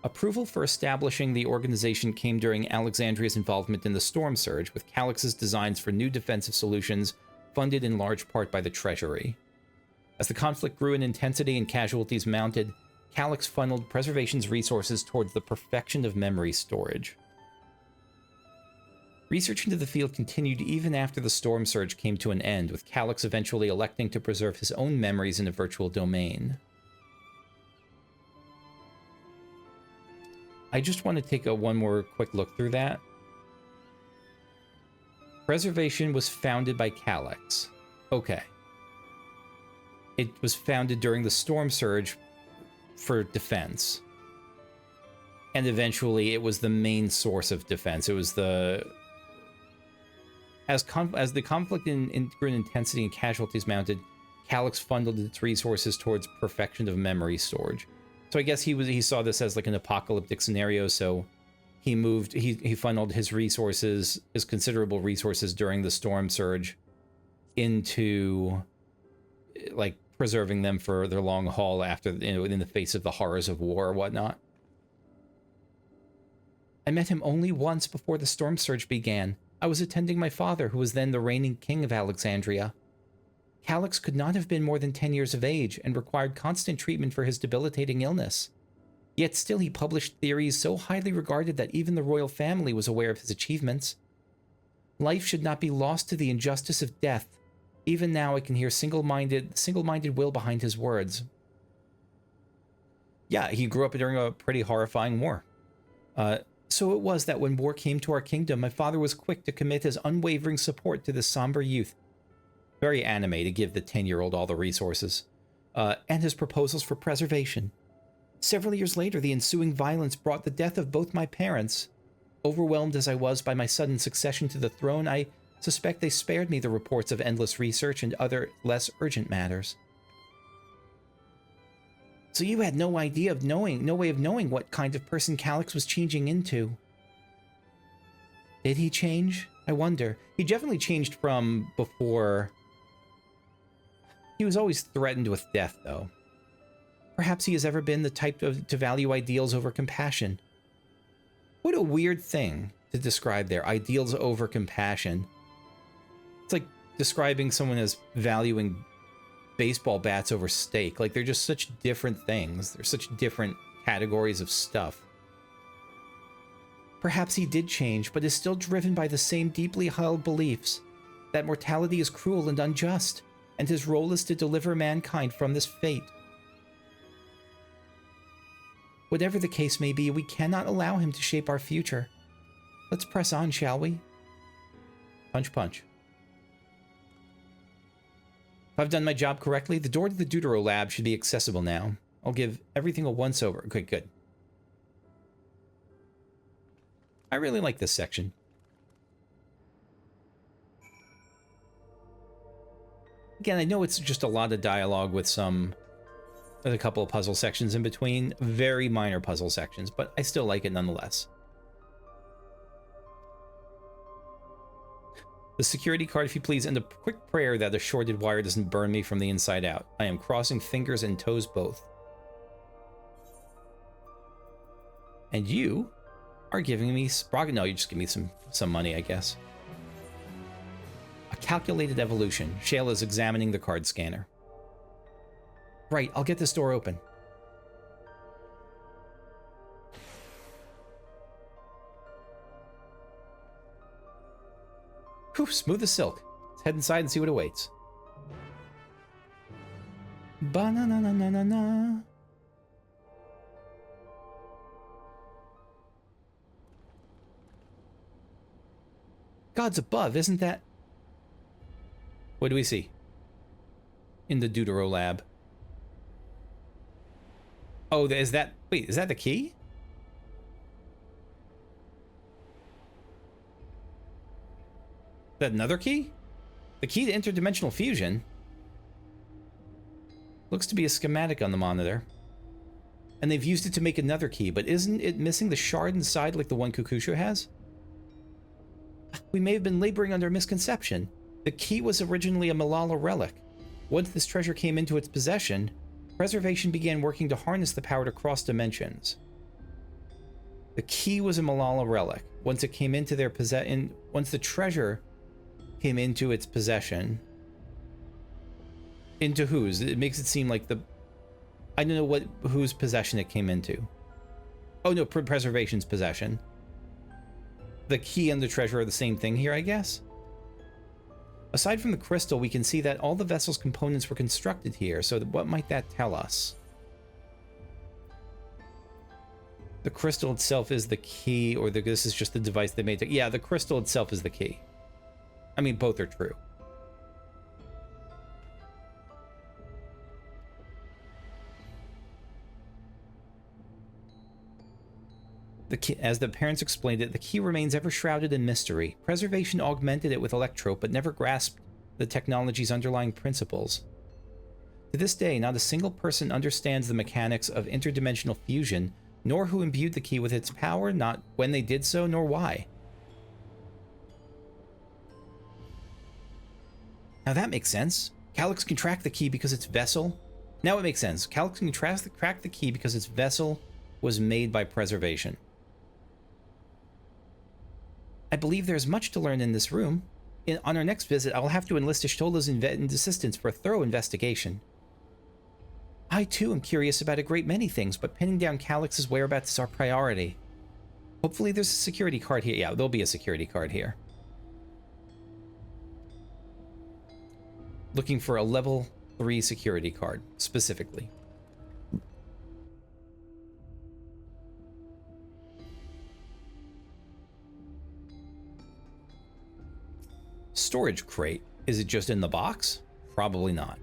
Approval for establishing the organization came during Alexandria's involvement in the Storm Surge, with Calyx's designs for new defensive solutions funded in large part by the Treasury. As the conflict grew in intensity and casualties mounted, Calyx funneled Preservation's resources towards the perfection of memory storage. Research into the field continued even after the Storm Surge came to an end, with Calyx eventually electing to preserve his own memories in a virtual domain. I just want to take one more quick look through that. Preservation was founded by Calyx. Okay. It was founded during the Storm Surge for defense. And eventually it was the main source of defense. It was the... As the conflict in intensity and casualties mounted, Calyx funneled its resources towards perfection of memory storage. So I guess he saw this as like an apocalyptic scenario, so he funneled his resources, his considerable resources during the Storm Surge into like preserving them for their long haul after, you know, in the face of the horrors of war or whatnot. I met him only once before the Storm Surge began. I was attending my father, who was then the reigning king of Alexandria. Calyx could not have been more than 10 years of age and required constant treatment for his debilitating illness. Yet still he published theories so highly regarded that even the royal family was aware of his achievements. Life should not be lost to the injustice of death. Even now I can hear single-minded will behind his words. Yeah, he grew up during a pretty horrifying war. So it was that when war came to our kingdom, my father was quick to commit his unwavering support to this somber youth. Very anime to give the 10-year-old all the resources. And his proposals for preservation. Several years later, the ensuing violence brought the death of both my parents. Overwhelmed as I was by my sudden succession to the throne, I suspect they spared me the reports of endless research and other less urgent matters. So you had no way of knowing what kind of person Calyx was changing into. Did he change? I wonder. He definitely changed from before. He was always threatened with death, though. Perhaps he has ever been the type to value ideals over compassion. What a weird thing to describe there. Ideals over compassion. It's like describing someone as valuing baseball bats over steak. Like, they're just such different things. They're such different categories of stuff. Perhaps he did change, but is still driven by the same deeply held beliefs that mortality is cruel and unjust, and his role is to deliver mankind from this fate. Whatever the case may be, we cannot allow him to shape our future. Let's press on, shall we? Punch, punch. If I've done my job correctly, the door to the Deutero lab should be accessible now. I'll give everything a once-over. Okay, good. I really like this section. Again, I know it's just a lot of dialogue with a couple of puzzle sections in between. Very minor puzzle sections, but I still like it nonetheless. The security card, if you please, and a quick prayer that a shorted wire doesn't burn me from the inside out. I am crossing fingers and toes both. And you are giving me... No, you just give me some money, I guess. A calculated evolution. Shayla is examining the card scanner. Right, I'll get this door open. Whew, smooth as silk. Let's head inside and see what awaits. Ba-na-na-na-na-na-na. Gods above, isn't that... What do we see? In the Deutero lab. Oh, is that... Wait, is that the key? Is that another key? The key to interdimensional fusion? Looks to be a schematic on the monitor. And they've used it to make another key, but isn't it missing the shard inside like the one Kukusho has? We may have been laboring under a misconception. The key was originally a Malala relic. Once this treasure came into its possession, Preservation began working to harness the power to cross dimensions. The key was a Malala relic. Once it came into their once the treasure came into its possession. Into whose? It makes it seem like the... I don't know whose possession it came into. Oh no, Preservation's possession. The key and the treasure are the same thing here, I guess? Aside from the crystal, we can see that all the vessel's components were constructed here, so what might that tell us? The crystal itself is the key, or this is just the device they made. Yeah, the crystal itself is the key. I mean, both are true. As the parents explained it, the key remains ever shrouded in mystery. Preservation augmented it with electrope, but never grasped the technology's underlying principles. To this day, not a single person understands the mechanics of interdimensional fusion, nor who imbued the key with its power, not when they did so, nor why. Now that makes sense. Calyx can track the key because its vessel... Now it makes sense. Calyx can track the key because its vessel was made by preservation. I believe there's much to learn in this room. On our next visit, I will have to enlist Ishtola's assistance for a thorough investigation. I, too, am curious about a great many things, but pinning down Calyx's whereabouts is our priority. Hopefully there's a security card here. Yeah, there'll be a security card here. Looking for a level 3 security card, specifically. Storage crate. Is it just in the box? Probably not.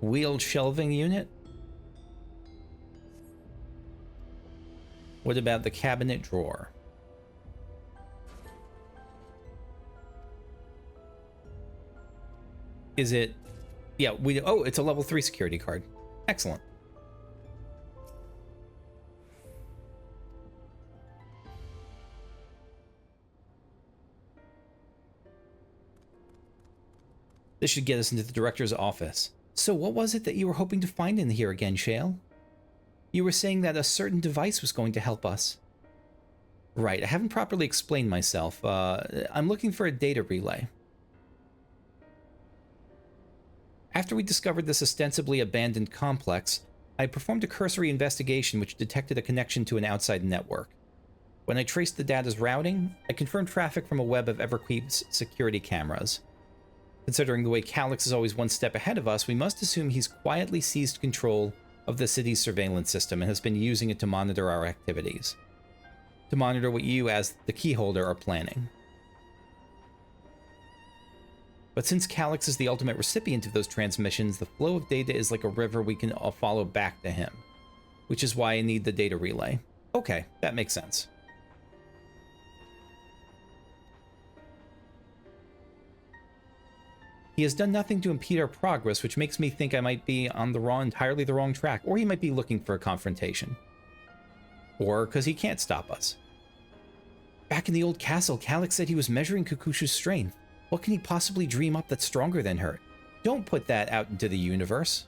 Wheeled shelving unit? What about the cabinet drawer? Is it... Yeah, oh, it's a level 3 security card. Excellent. This should get us into the director's office. So what was it that you were hoping to find in here again, Shale? You were saying that a certain device was going to help us. Right, I haven't properly explained myself. I'm looking for a data relay. After we discovered this ostensibly abandoned complex, I performed a cursory investigation which detected a connection to an outside network. When I traced the data's routing, I confirmed traffic from a web of EverQueep's security cameras. Considering the way Calyx is always one step ahead of us, we must assume he's quietly seized control of the city's surveillance system and has been using it to monitor our activities. To monitor what you, as the keyholder, are planning. But since Calyx is the ultimate recipient of those transmissions, the flow of data is like a river we can all follow back to him. Which is why I need the data relay. Okay, that makes sense. He has done nothing to impede our progress, which makes me think I might be on the entirely the wrong track, or he might be looking for a confrontation. Or because he can't stop us. Back in the old castle, Calyx said he was measuring Kukushu's strength. What can he possibly dream up that's stronger than her? Don't put that out into the universe.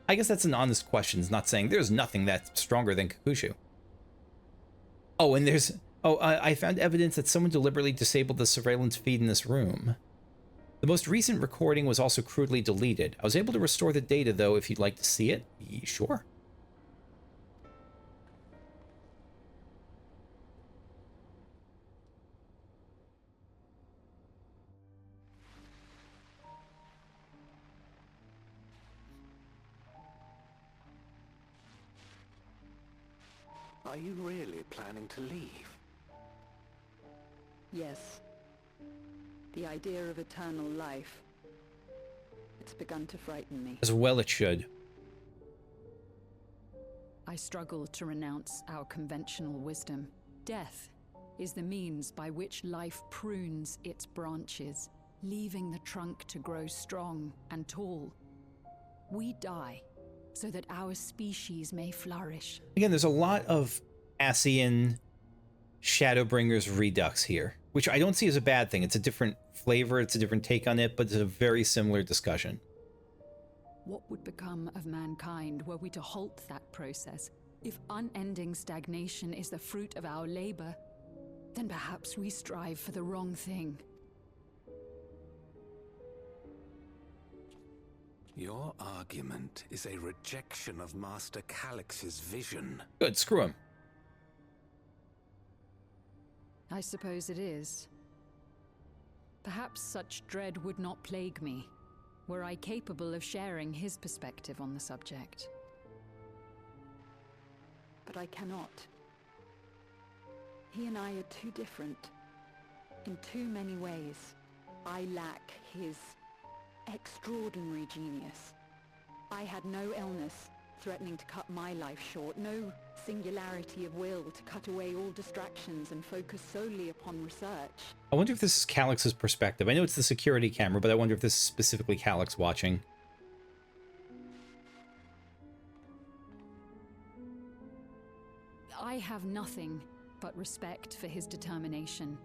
I guess that's an honest question. It's not saying there's nothing that's stronger than Kukushu. Oh, and there's... Oh, I found evidence that someone deliberately disabled the surveillance feed in this room. The most recent recording was also crudely deleted. I was able to restore the data, though, if you'd like to see it. Sure. Are you really planning to leave? Yes. The idea of eternal life. It's begun to frighten me. As well it should. I struggle to renounce our conventional wisdom. Death is the means by which life prunes its branches, leaving the trunk to grow strong and tall. We die so that our species may flourish. Again, there's a lot of Ascian Shadowbringers redux here, which I don't see as a bad thing. It's a different flavor, it's a different take on it, but it's a very similar discussion. What would become of mankind were we to halt that process? If unending stagnation is the fruit of our labor, then perhaps we strive for the wrong thing. Your argument is a rejection of Master Calyx's vision. Good, screw him. I suppose it is. Perhaps such dread would not plague me, were I capable of sharing his perspective on the subject. But I cannot. He and I are too different. In too many ways, I lack his extraordinary genius. I had no illness threatening to cut my life short, no singularity of will to cut away all distractions and focus solely upon research. I wonder if this is Calix's perspective. I know it's the security camera, but I wonder if this is specifically Calix watching. I have nothing but respect for his determination.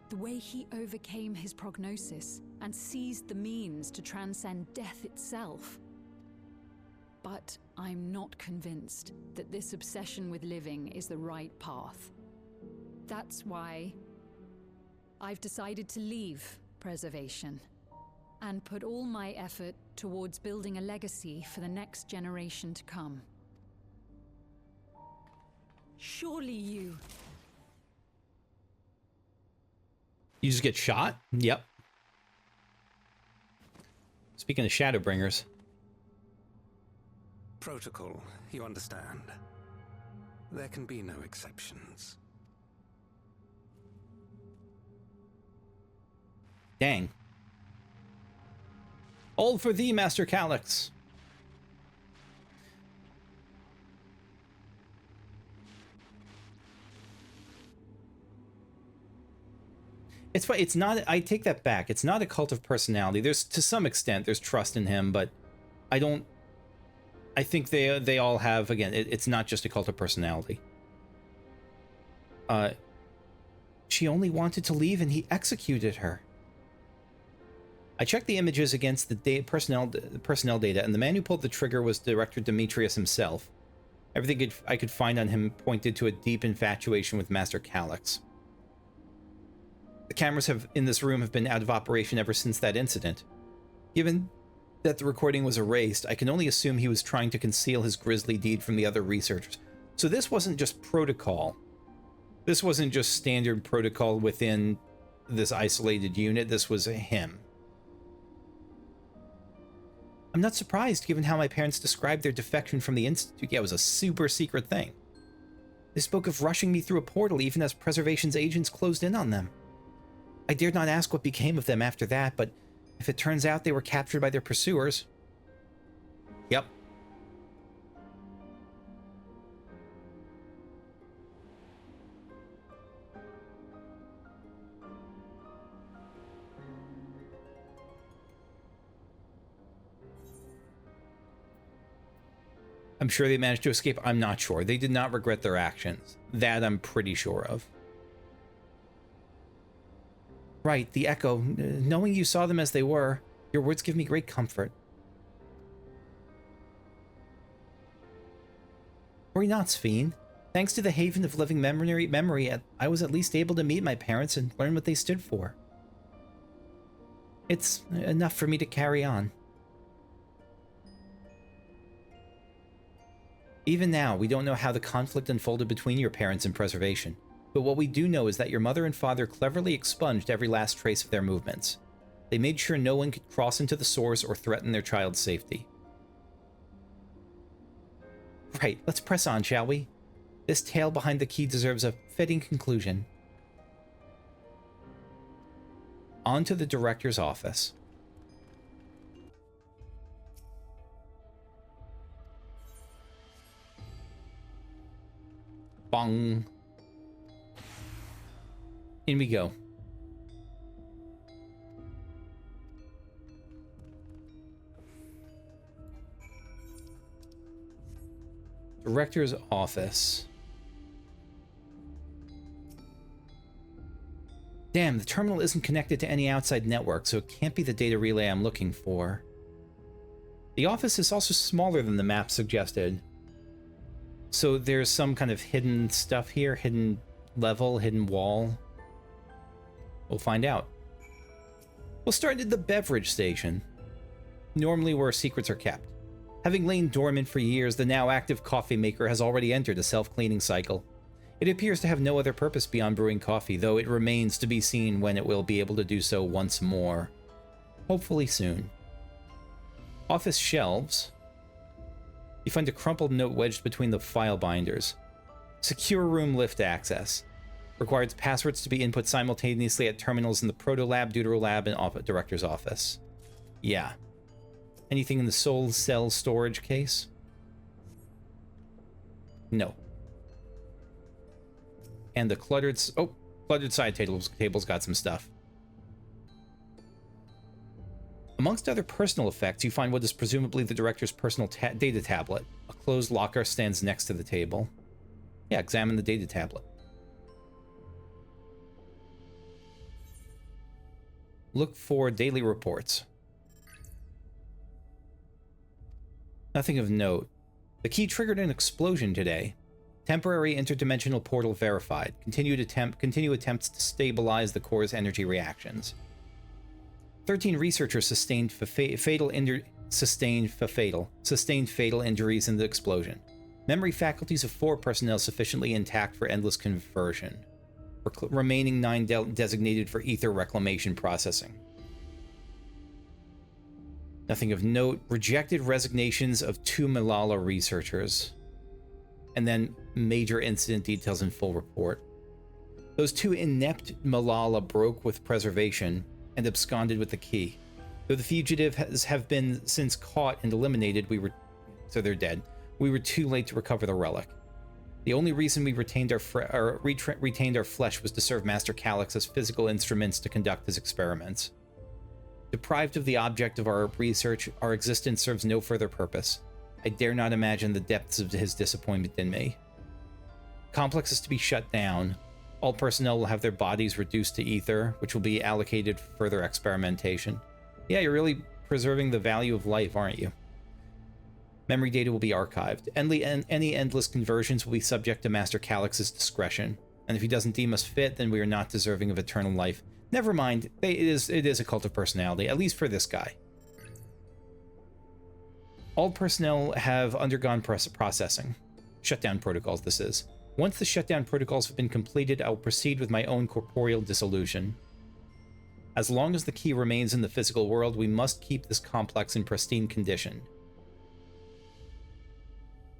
The way he overcame his prognosis and seized the means to transcend death itself. But I'm not convinced that this obsession with living is the right path. That's why I've decided to leave preservation and put all my effort towards building a legacy for the next generation to come. Surely you just get shot? Yep. Speaking of Shadowbringers. Protocol, you understand. There can be no exceptions. Dang. All for thee, Master Calix. It's not, I take that back. It's not a cult of personality. There's, to some extent, there's trust in him, but I think they all have, again, it's not just a cult of personality. She only wanted to leave and he executed her. I checked the images against the personnel data, and the man who pulled the trigger was Director Demetrius himself. Everything I could find on him pointed to a deep infatuation with Master Calix. The cameras in this room have been out of operation ever since that incident. Given that the recording was erased, I can only assume he was trying to conceal his grisly deed from the other researchers. So this wasn't just protocol. This wasn't just standard protocol within this isolated unit. This was him. I'm not surprised, given how my parents described their defection from the Institute. Yeah, it was a super secret thing. They spoke of rushing me through a portal even as Preservation's agents closed in on them. I dared not ask what became of them after that, but if it turns out they were captured by their pursuers... Yep. I'm sure they managed to escape. I'm not sure. They did not regret their actions. That I'm pretty sure of. Right, the Echo. Knowing you saw them as they were, your words give me great comfort. Worry not, Sphene. Thanks to the Haven of Living Memory, I was at least able to meet my parents and learn what they stood for. It's enough for me to carry on. Even now, we don't know how the conflict unfolded between your parents and Preservation. But what we do know is that your mother and father cleverly expunged every last trace of their movements. They made sure no one could cross into the source or threaten their child's safety. Right, let's press on, shall we? This tale behind the key deserves a fitting conclusion. On to the director's office. Bong. In we go. Director's office. Damn, the terminal isn't connected to any outside network, so it can't be the data relay I'm looking for. The office is also smaller than the map suggested. So there's some kind of hidden stuff here, hidden level, hidden wall. We'll find out. We'll start at the beverage station, normally where secrets are kept. Having lain dormant for years, the now active coffee maker has already entered a self-cleaning cycle. It appears to have no other purpose beyond brewing coffee, though it remains to be seen when it will be able to do so once more. Hopefully soon. Office shelves. You find a crumpled note wedged between the file binders. Secure room lift access. Requires passwords to be input simultaneously at terminals in the Proto Lab, Deutero Lab, and Director's Office. Yeah. Anything in the Soul Cell storage case? No. And the cluttered side table's got some stuff. Amongst other personal effects, you find what is presumably the director's personal data tablet. A closed locker stands next to the table. Yeah, examine the data tablet. Look for daily reports. Nothing of note. The key triggered an explosion today. Temporary interdimensional portal verified. Continue attempts to stabilize the core's energy reactions. 13 researchers sustained fatal injuries in the explosion. Memory faculties of 4 personnel sufficiently intact for endless conversion. Remaining 9 designated for ether reclamation processing. Nothing of note. Rejected resignations of 2 Malala researchers. And then major incident details in full report. Those 2 inept Malala broke with preservation and absconded with the key. Though the fugitives have been since caught and eliminated, so they're dead. We were too late to recover the relic. The only reason we retained our flesh was to serve Master Calyx as physical instruments to conduct his experiments. Deprived of the object of our research, our existence serves no further purpose. I dare not imagine the depths of his disappointment in me. Complex is to be shut down. All personnel will have their bodies reduced to ether, which will be allocated for further experimentation. Yeah, you're really preserving the value of life, aren't you? Memory data will be archived. Any endless conversions will be subject to Master Calyx's discretion. And if he doesn't deem us fit, then we are not deserving of eternal life. Never mind, it is a cult of personality, at least for this guy. All personnel have undergone processing. Shutdown protocols, this is. Once the shutdown protocols have been completed, I will proceed with my own corporeal dissolution. As long as the key remains in the physical world, we must keep this complex in pristine condition.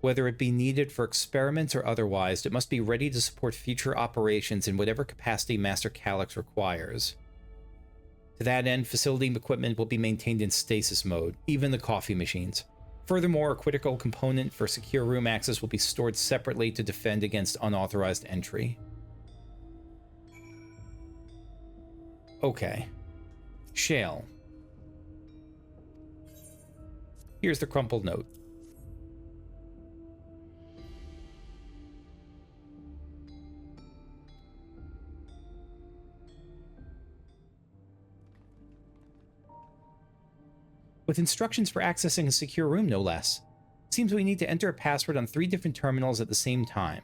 Whether it be needed for experiments or otherwise, it must be ready to support future operations in whatever capacity Master Calyx requires. To that end, facility equipment will be maintained in stasis mode, even the coffee machines. Furthermore, a critical component for secure room access will be stored separately to defend against unauthorized entry. Okay. Shale. Here's the crumpled note. With instructions for accessing a secure room, no less. Seems we need to enter a password on 3 different terminals at the same time.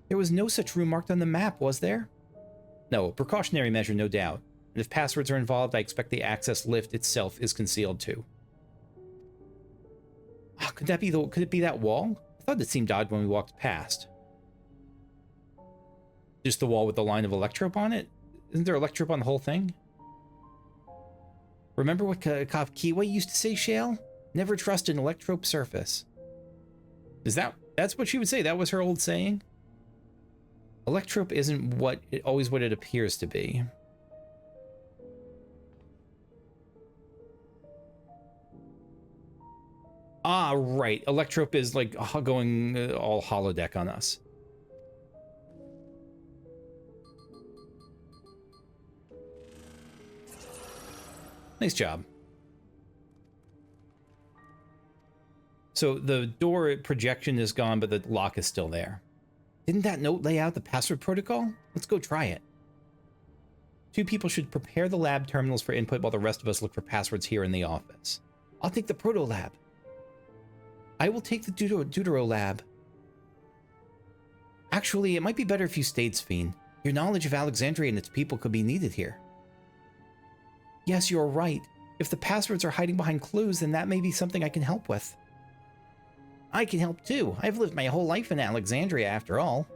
There was no such room marked on the map, was there? No, a precautionary measure, no doubt. And if passwords are involved, I expect the access lift itself is concealed too. Oh, could it be that wall? I thought it seemed odd when we walked past. Just the wall with the line of electrope on it? Isn't there electrope on the whole thing? Remember what Kiwa used to say, Shale? Never trust an electrope surface. That's what she would say? That was her old saying? Electrope isn't always what it appears to be. Ah, right. Electrope is like going all holodeck on us. Nice job. So the door projection is gone, but the lock is still there. Didn't that note lay out the password protocol? Let's go try it. 2 people should prepare the lab terminals for input while the rest of us look for passwords here in the office. I'll take the Proto Lab. I will take the Deutero Lab. Actually, it might be better if you stayed, Sphene. Your knowledge of Alexandria and its people could be needed here. Yes, you're right. If the passwords are hiding behind clues, then that may be something I can help with. I can help too. I've lived my whole life in Alexandria after all.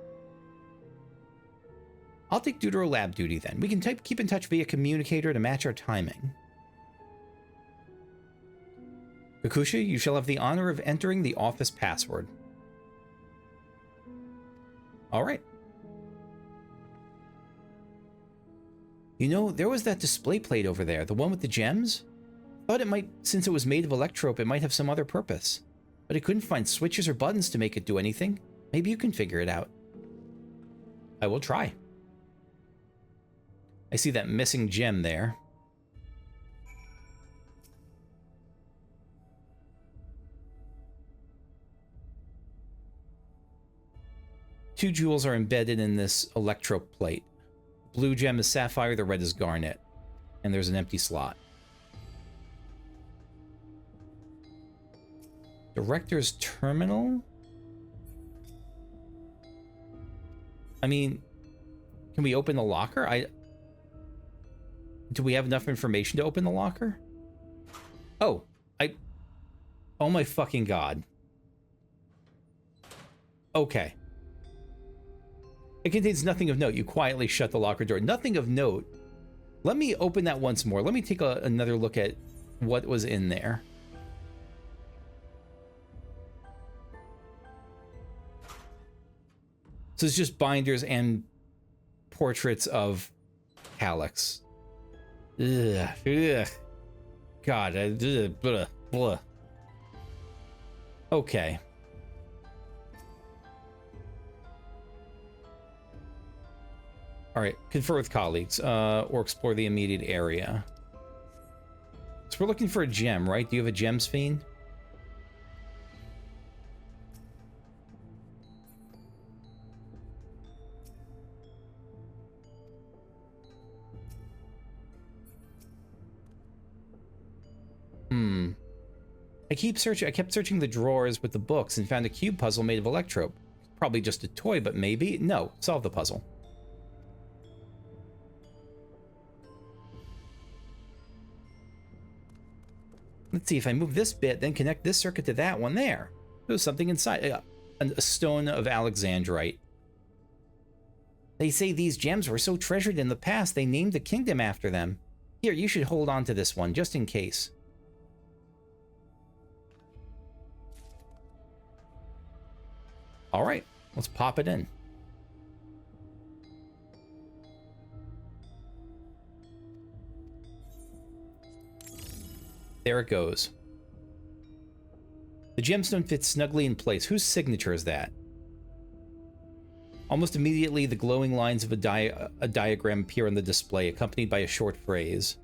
I'll take Deutero Lab duty then. We can keep in touch via communicator to match our timing. Kakusha, you shall have the honor of entering the office password. All right. You know, there was that display plate over there, the one with the gems. Thought it might, since it was made of electrope, it might have some other purpose. But I couldn't find switches or buttons to make it do anything. Maybe you can figure it out. I will try. I see that missing gem there. Two jewels are embedded in this electrope plate. Blue gem is sapphire, the red is garnet. And there's an empty slot. Director's terminal? I mean, can we open the locker? Do we have enough information to open the locker? Oh, oh my fucking god. Okay. It contains nothing of note. You quietly shut the locker door. Nothing of note. Let me open that once more. Let me take another look at what was in there. So it's just binders and portraits of Calyx. Ugh. Ugh. God. Blah, blah. Okay. All right. Confer with colleagues or explore the immediate area. So we're looking for a gem, right? Do you have a gems fiend? I kept searching the drawers with the books and found a cube puzzle made of electrope. Probably just a toy, but maybe. No, solve the puzzle. Let's see, if I move this bit, then connect this circuit to that one there. There's something inside. A stone of Alexandrite. They say these gems were so treasured in the past, they named the kingdom after them. Here, you should hold on to this one, just in case. All right, let's pop it in. There it goes. The gemstone fits snugly in place. Whose signature is that? Almost immediately, the glowing lines of a diagram appear on the display, accompanied by a short phrase.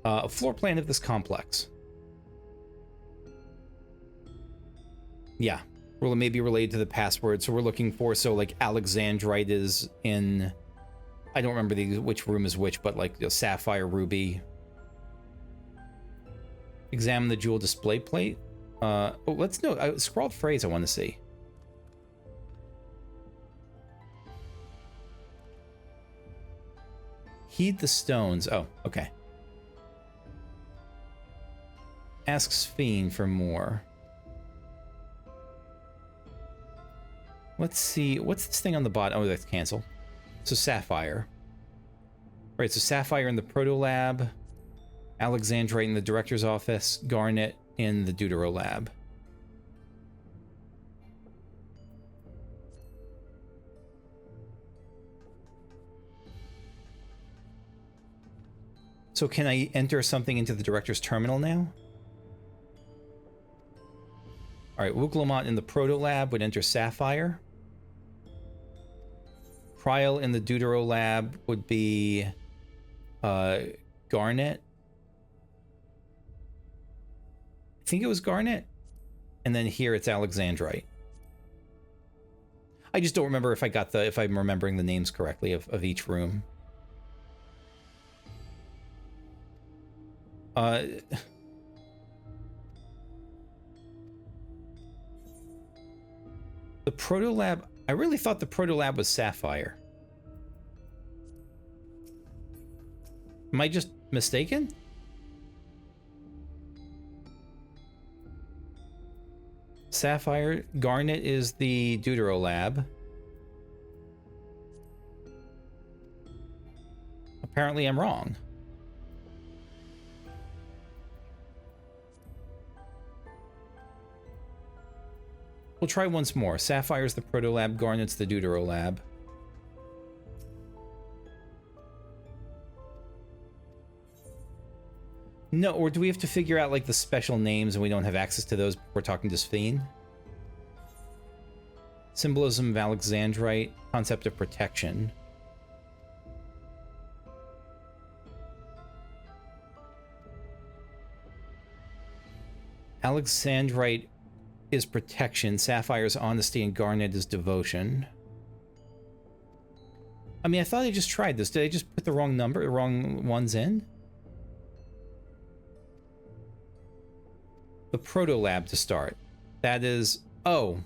A floor plan of this complex. Yeah, well, it may be related to the password, so we're looking for, so like Alexandrite is in, I don't remember which room is which, but like sapphire, ruby. Examine the jewel display plate. Oh, let's know, scrawled phrase I want to see. Heed the stones. Oh, okay. Asks Fiend for more. Let's see. What's this thing on the bottom? Oh, that's cancel. So Sapphire. Right, so Sapphire in the Proto Lab. Alexandrite in the Director's Office. Garnet in the Deutero Lab. So can I enter something into the Director's Terminal now? Alright, Wuklamont in the Proto Lab would enter Sapphire. Prial in the Deutero Lab would be Garnet. I think it was Garnet. And then here it's Alexandrite. I just don't remember if I got if I'm remembering the names correctly of each room. The Proto Lab, I really thought the Proto Lab was Sapphire. Am I just mistaken? Sapphire, Garnet is the Deutero Lab. Apparently I'm wrong. We'll try once more. Sapphire's the Proto Lab, Garnet's the Deutero Lab. No, or do we have to figure out like the special names and we don't have access to those before talking to Sphene? Symbolism of Alexandrite, concept of protection. Alexandrite is protection, Sapphire's honesty, and Garnet is devotion. I mean, I thought I just tried this. Did I just put the wrong ones in? The Proto Lab to start. That is... Oh.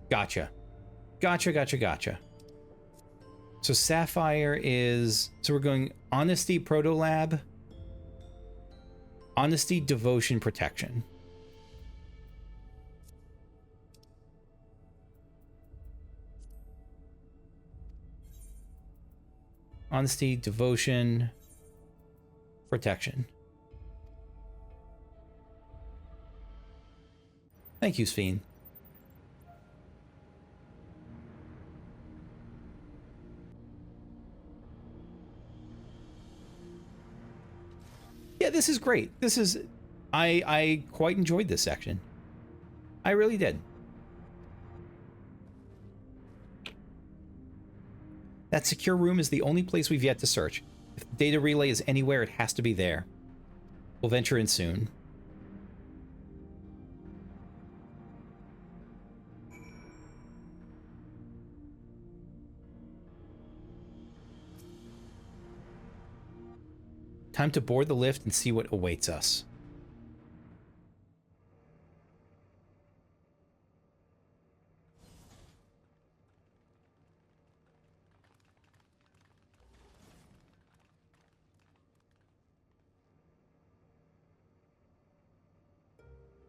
Gotcha. Gotcha. So Sapphire is... So we're going Honesty, Proto Lab. Honesty, Devotion, Protection. Honesty, Devotion, Protection. Thank you, Sphene. Yeah, this is great. This is... I quite enjoyed this section. I really did. That secure room is the only place we've yet to search. If the data relay is anywhere, it has to be there. We'll venture in soon. Time to board the lift and see what awaits us.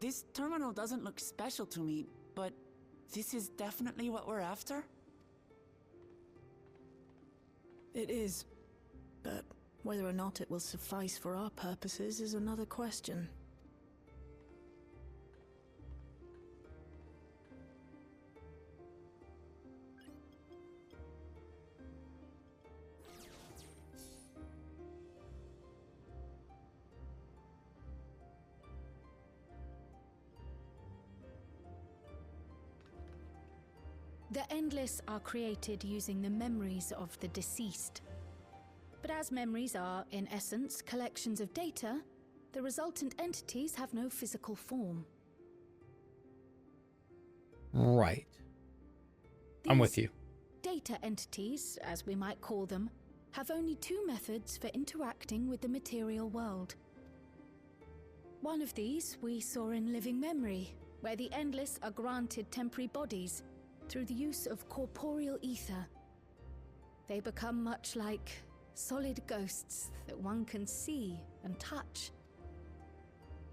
This terminal doesn't look special to me, but this is definitely what we're after? It is, but whether or not it will suffice for our purposes is another question. The Endless are created using the memories of the deceased. But as memories are, in essence, collections of data, the resultant entities have no physical form. Right. I'm with you. Data entities, as we might call them, have only two methods for interacting with the material world. One of these we saw in living memory, where the Endless are granted temporary bodies through the use of corporeal ether. They become much like solid ghosts that one can see and touch.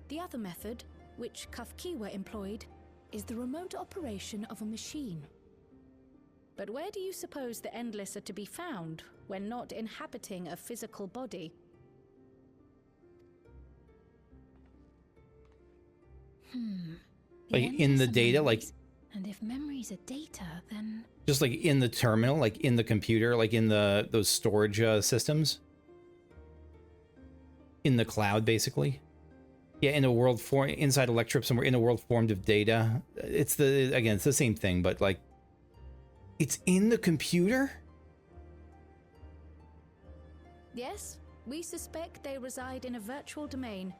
The other method, which Kafkiwa employed, is the remote operation of a machine. But where do you suppose the Endless are to be found when not inhabiting a physical body? Like in the data, like... And if memories are data, then... Just like in the terminal, like in the computer, like in those storage systems? In the cloud, basically? Yeah, in a world inside Electropsum, somewhere in a world formed of data. It's again, it's the same thing, but like... It's in the computer? Yes, we suspect they reside in a virtual domain,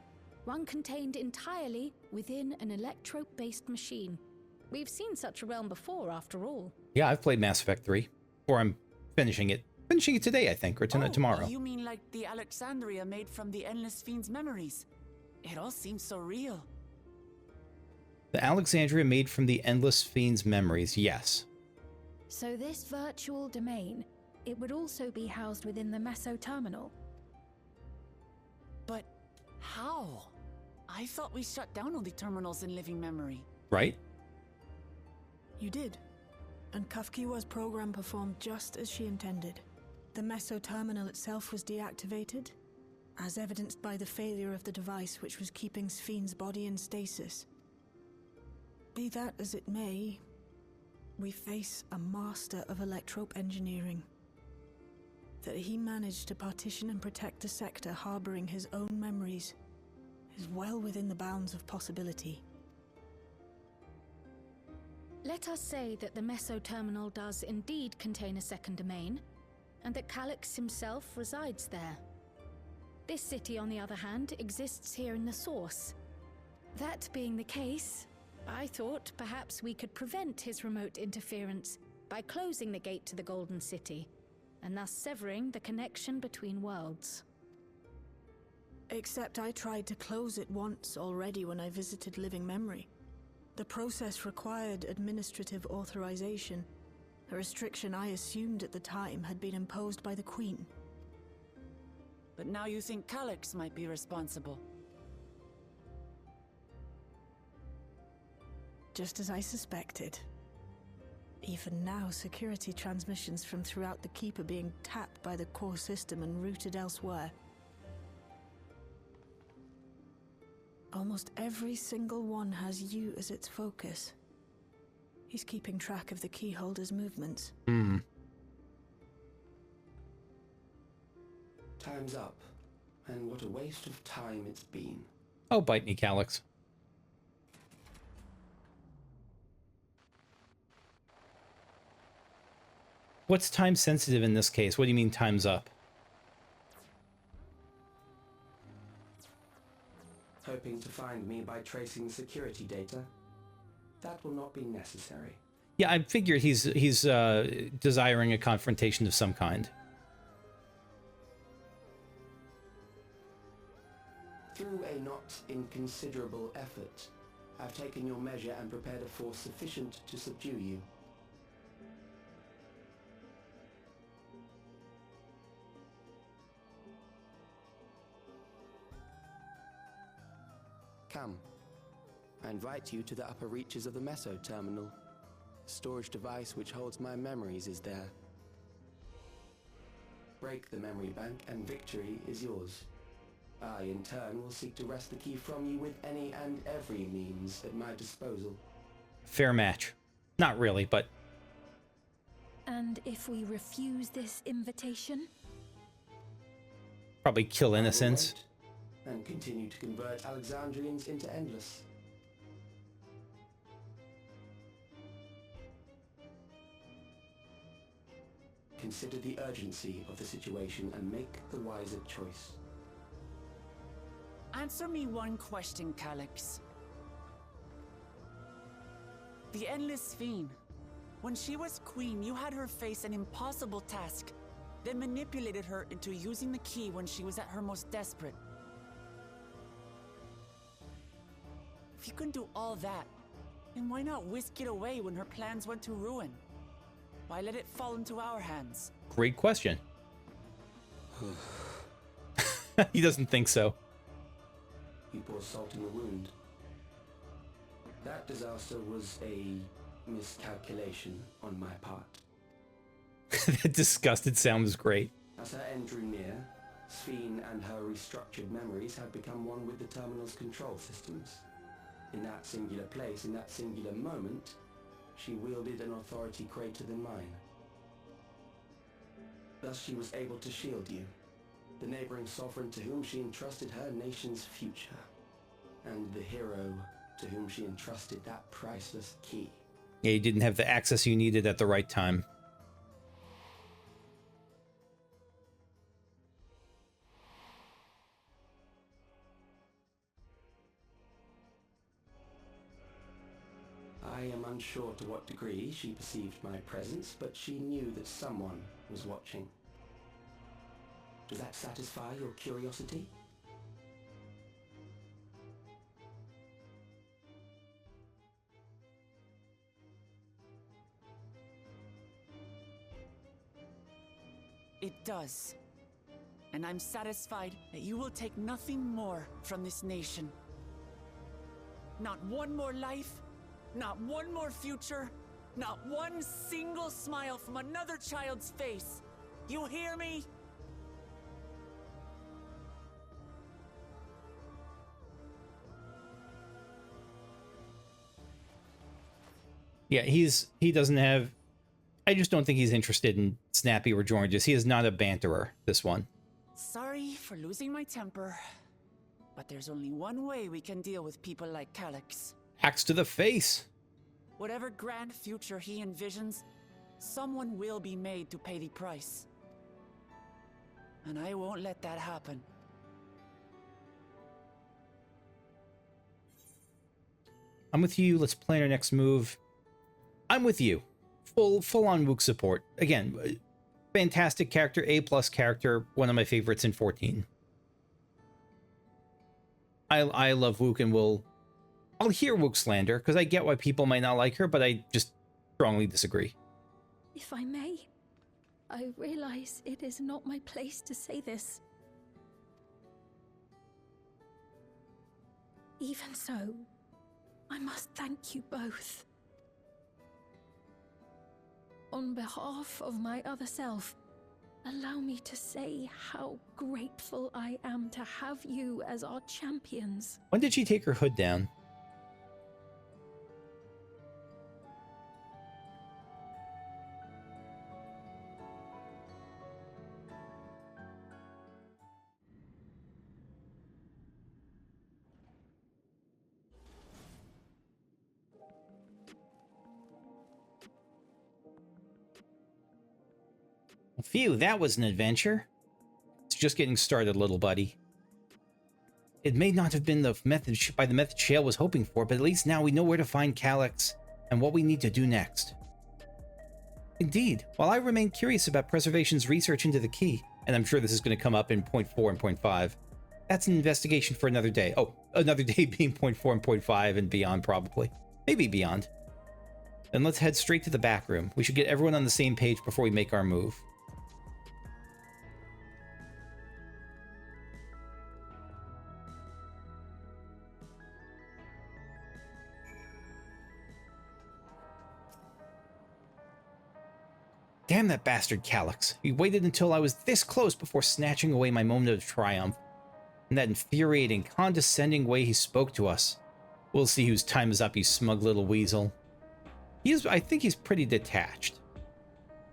one contained entirely within an electrope-based machine. We've seen such a realm before, after all. Yeah, I've played Mass Effect 3. Or I'm finishing it. Finishing it today, I think, or tomorrow. You mean like the Alexandria made from the Endless Fiend's memories? It all seems so real. The Alexandria made from the Endless Fiend's memories, yes. So this virtual domain, it would also be housed within the Meso terminal. But how? I thought we shut down all the terminals in living memory. Right? You did. And Kafkiwa's program performed just as she intended. The Meso terminal itself was deactivated, as evidenced by the failure of the device which was keeping Sphene's body in stasis. Be that as it may, we face a master of electrope engineering. that he managed to partition and protect a sector harboring his own memories is well within the bounds of possibility. Let us say that the Meso-terminal does indeed contain a second domain, and that Calyx himself resides there. This city, on the other hand, exists here in the source. That being the case, I thought perhaps we could prevent his remote interference by closing the gate to the Golden City, and thus severing the connection between worlds. Except I tried to close it once already when I visited Living Memory. The process required administrative authorization, a restriction I assumed at the time had been imposed by the Queen. But now you think Calyx might be responsible. Just as I suspected. Even now, security transmissions from throughout the Keep are being tapped by the core system and routed elsewhere. Almost every single one has you as its focus. He's keeping track of the keyholder's movements. Time's up, and what a waste of time it's been. Oh, bite me, Calyx. What's time sensitive in this case? What do you mean time's up? Hoping to find me by tracing security data? That will not be necessary. Yeah, I figured he's desiring a confrontation of some kind. Through a not inconsiderable effort, I've taken your measure and prepared a force sufficient to subdue you. Come. I invite you to the upper reaches of the Meso-terminal. The storage device which holds my memories is there. Break the memory bank and victory is yours. I, in turn, will seek to wrest the key from you with any and every means at my disposal. Fair match. Not really, but... And if we refuse this invitation? Probably kill innocents. And continue to convert Alexandrians into endless. Consider the urgency of the situation and make the wiser choice. Answer me one question, Calyx. The Endless Fiend. When she was queen, you had her face an impossible task, then manipulated her into using the key when she was at her most desperate. If you can do all that, then why not whisk it away when her plans went to ruin? Why let it fall into our hands? Great question. He doesn't think so. You pour salt in the wound. That disaster was a miscalculation on my part. That disgusted sound was great. As her end drew near, Sphene and her restructured memories had become one with the terminal's control systems. In that singular place, in that singular moment, she wielded an authority greater than mine. Thus she was able to shield you, the neighboring sovereign to whom she entrusted her nation's future, and the hero to whom she entrusted that priceless key. Yeah, you didn't have the access you needed at the right time. I am unsure to what degree she perceived my presence, but she knew that someone was watching. Does that satisfy your curiosity? It does. And I'm satisfied that you will take nothing more from this nation. Not one more life, not one more future, not one single smile from another child's face. You hear me? Yeah, he doesn't have I just don't think he's interested in snappy rejoinders. He is not a banterer, this one. Sorry for losing my temper, but there's only one way we can deal with people like Calyx. Axe to the face. Whatever grand future he envisions, someone will be made to pay the price. And I won't let that happen. I'm with you. Let's plan our next move. I'm with you. Full on Wook support. Again, fantastic character, A+ character, one of my favorites in 14. I love Wook and I'll hear Wook slander because I get why people might not like her, but I just strongly disagree. If I may, I realize it is not my place to say this. Even so, I must thank you both. On behalf of my other self, allow me to say how grateful I am to have you as our champions. When did she take her hood down? Phew, that was an adventure. It's just getting started, little buddy. It may not have been the method Shale was hoping for, but at least now we know where to find Calyx and what we need to do next. Indeed, while I remain curious about Preservation's research into the key, and I'm sure this is going to come up in point 4 and point 5, that's an investigation for another day. Oh, another day being point 4 and point 5 and beyond, probably. Maybe beyond. Then let's head straight to the back room. We should get everyone on the same page before we make our move. Damn that bastard Calyx. He waited until I was this close before snatching away my moment of triumph. In that infuriating, condescending way he spoke to us. We'll see whose time is up, you smug little weasel. I think he's pretty detached.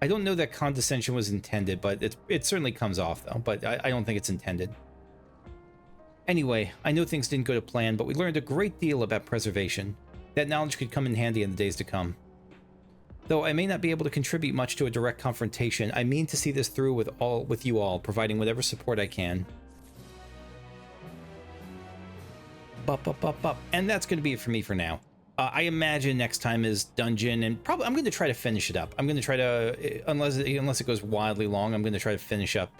I don't know that condescension was intended, but it certainly comes off, though. But I don't think it's intended. Anyway, I know things didn't go to plan, but we learned a great deal about preservation. That knowledge could come in handy in the days to come. Though I may not be able to contribute much to a direct confrontation, I mean to see this through with you all, providing whatever support I can. And that's going to be it for me for now. I imagine next time is dungeon, and probably I'm going to try to finish it up. I'm going to try to, unless it goes wildly long, I'm going to try to finish up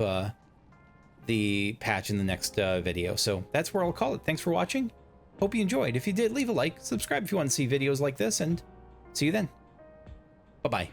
the patch in the next video. So that's where I'll call it. Thanks for watching. Hope you enjoyed. If you did, leave a like, subscribe if you want to see videos like this, and see you then. Bye-bye.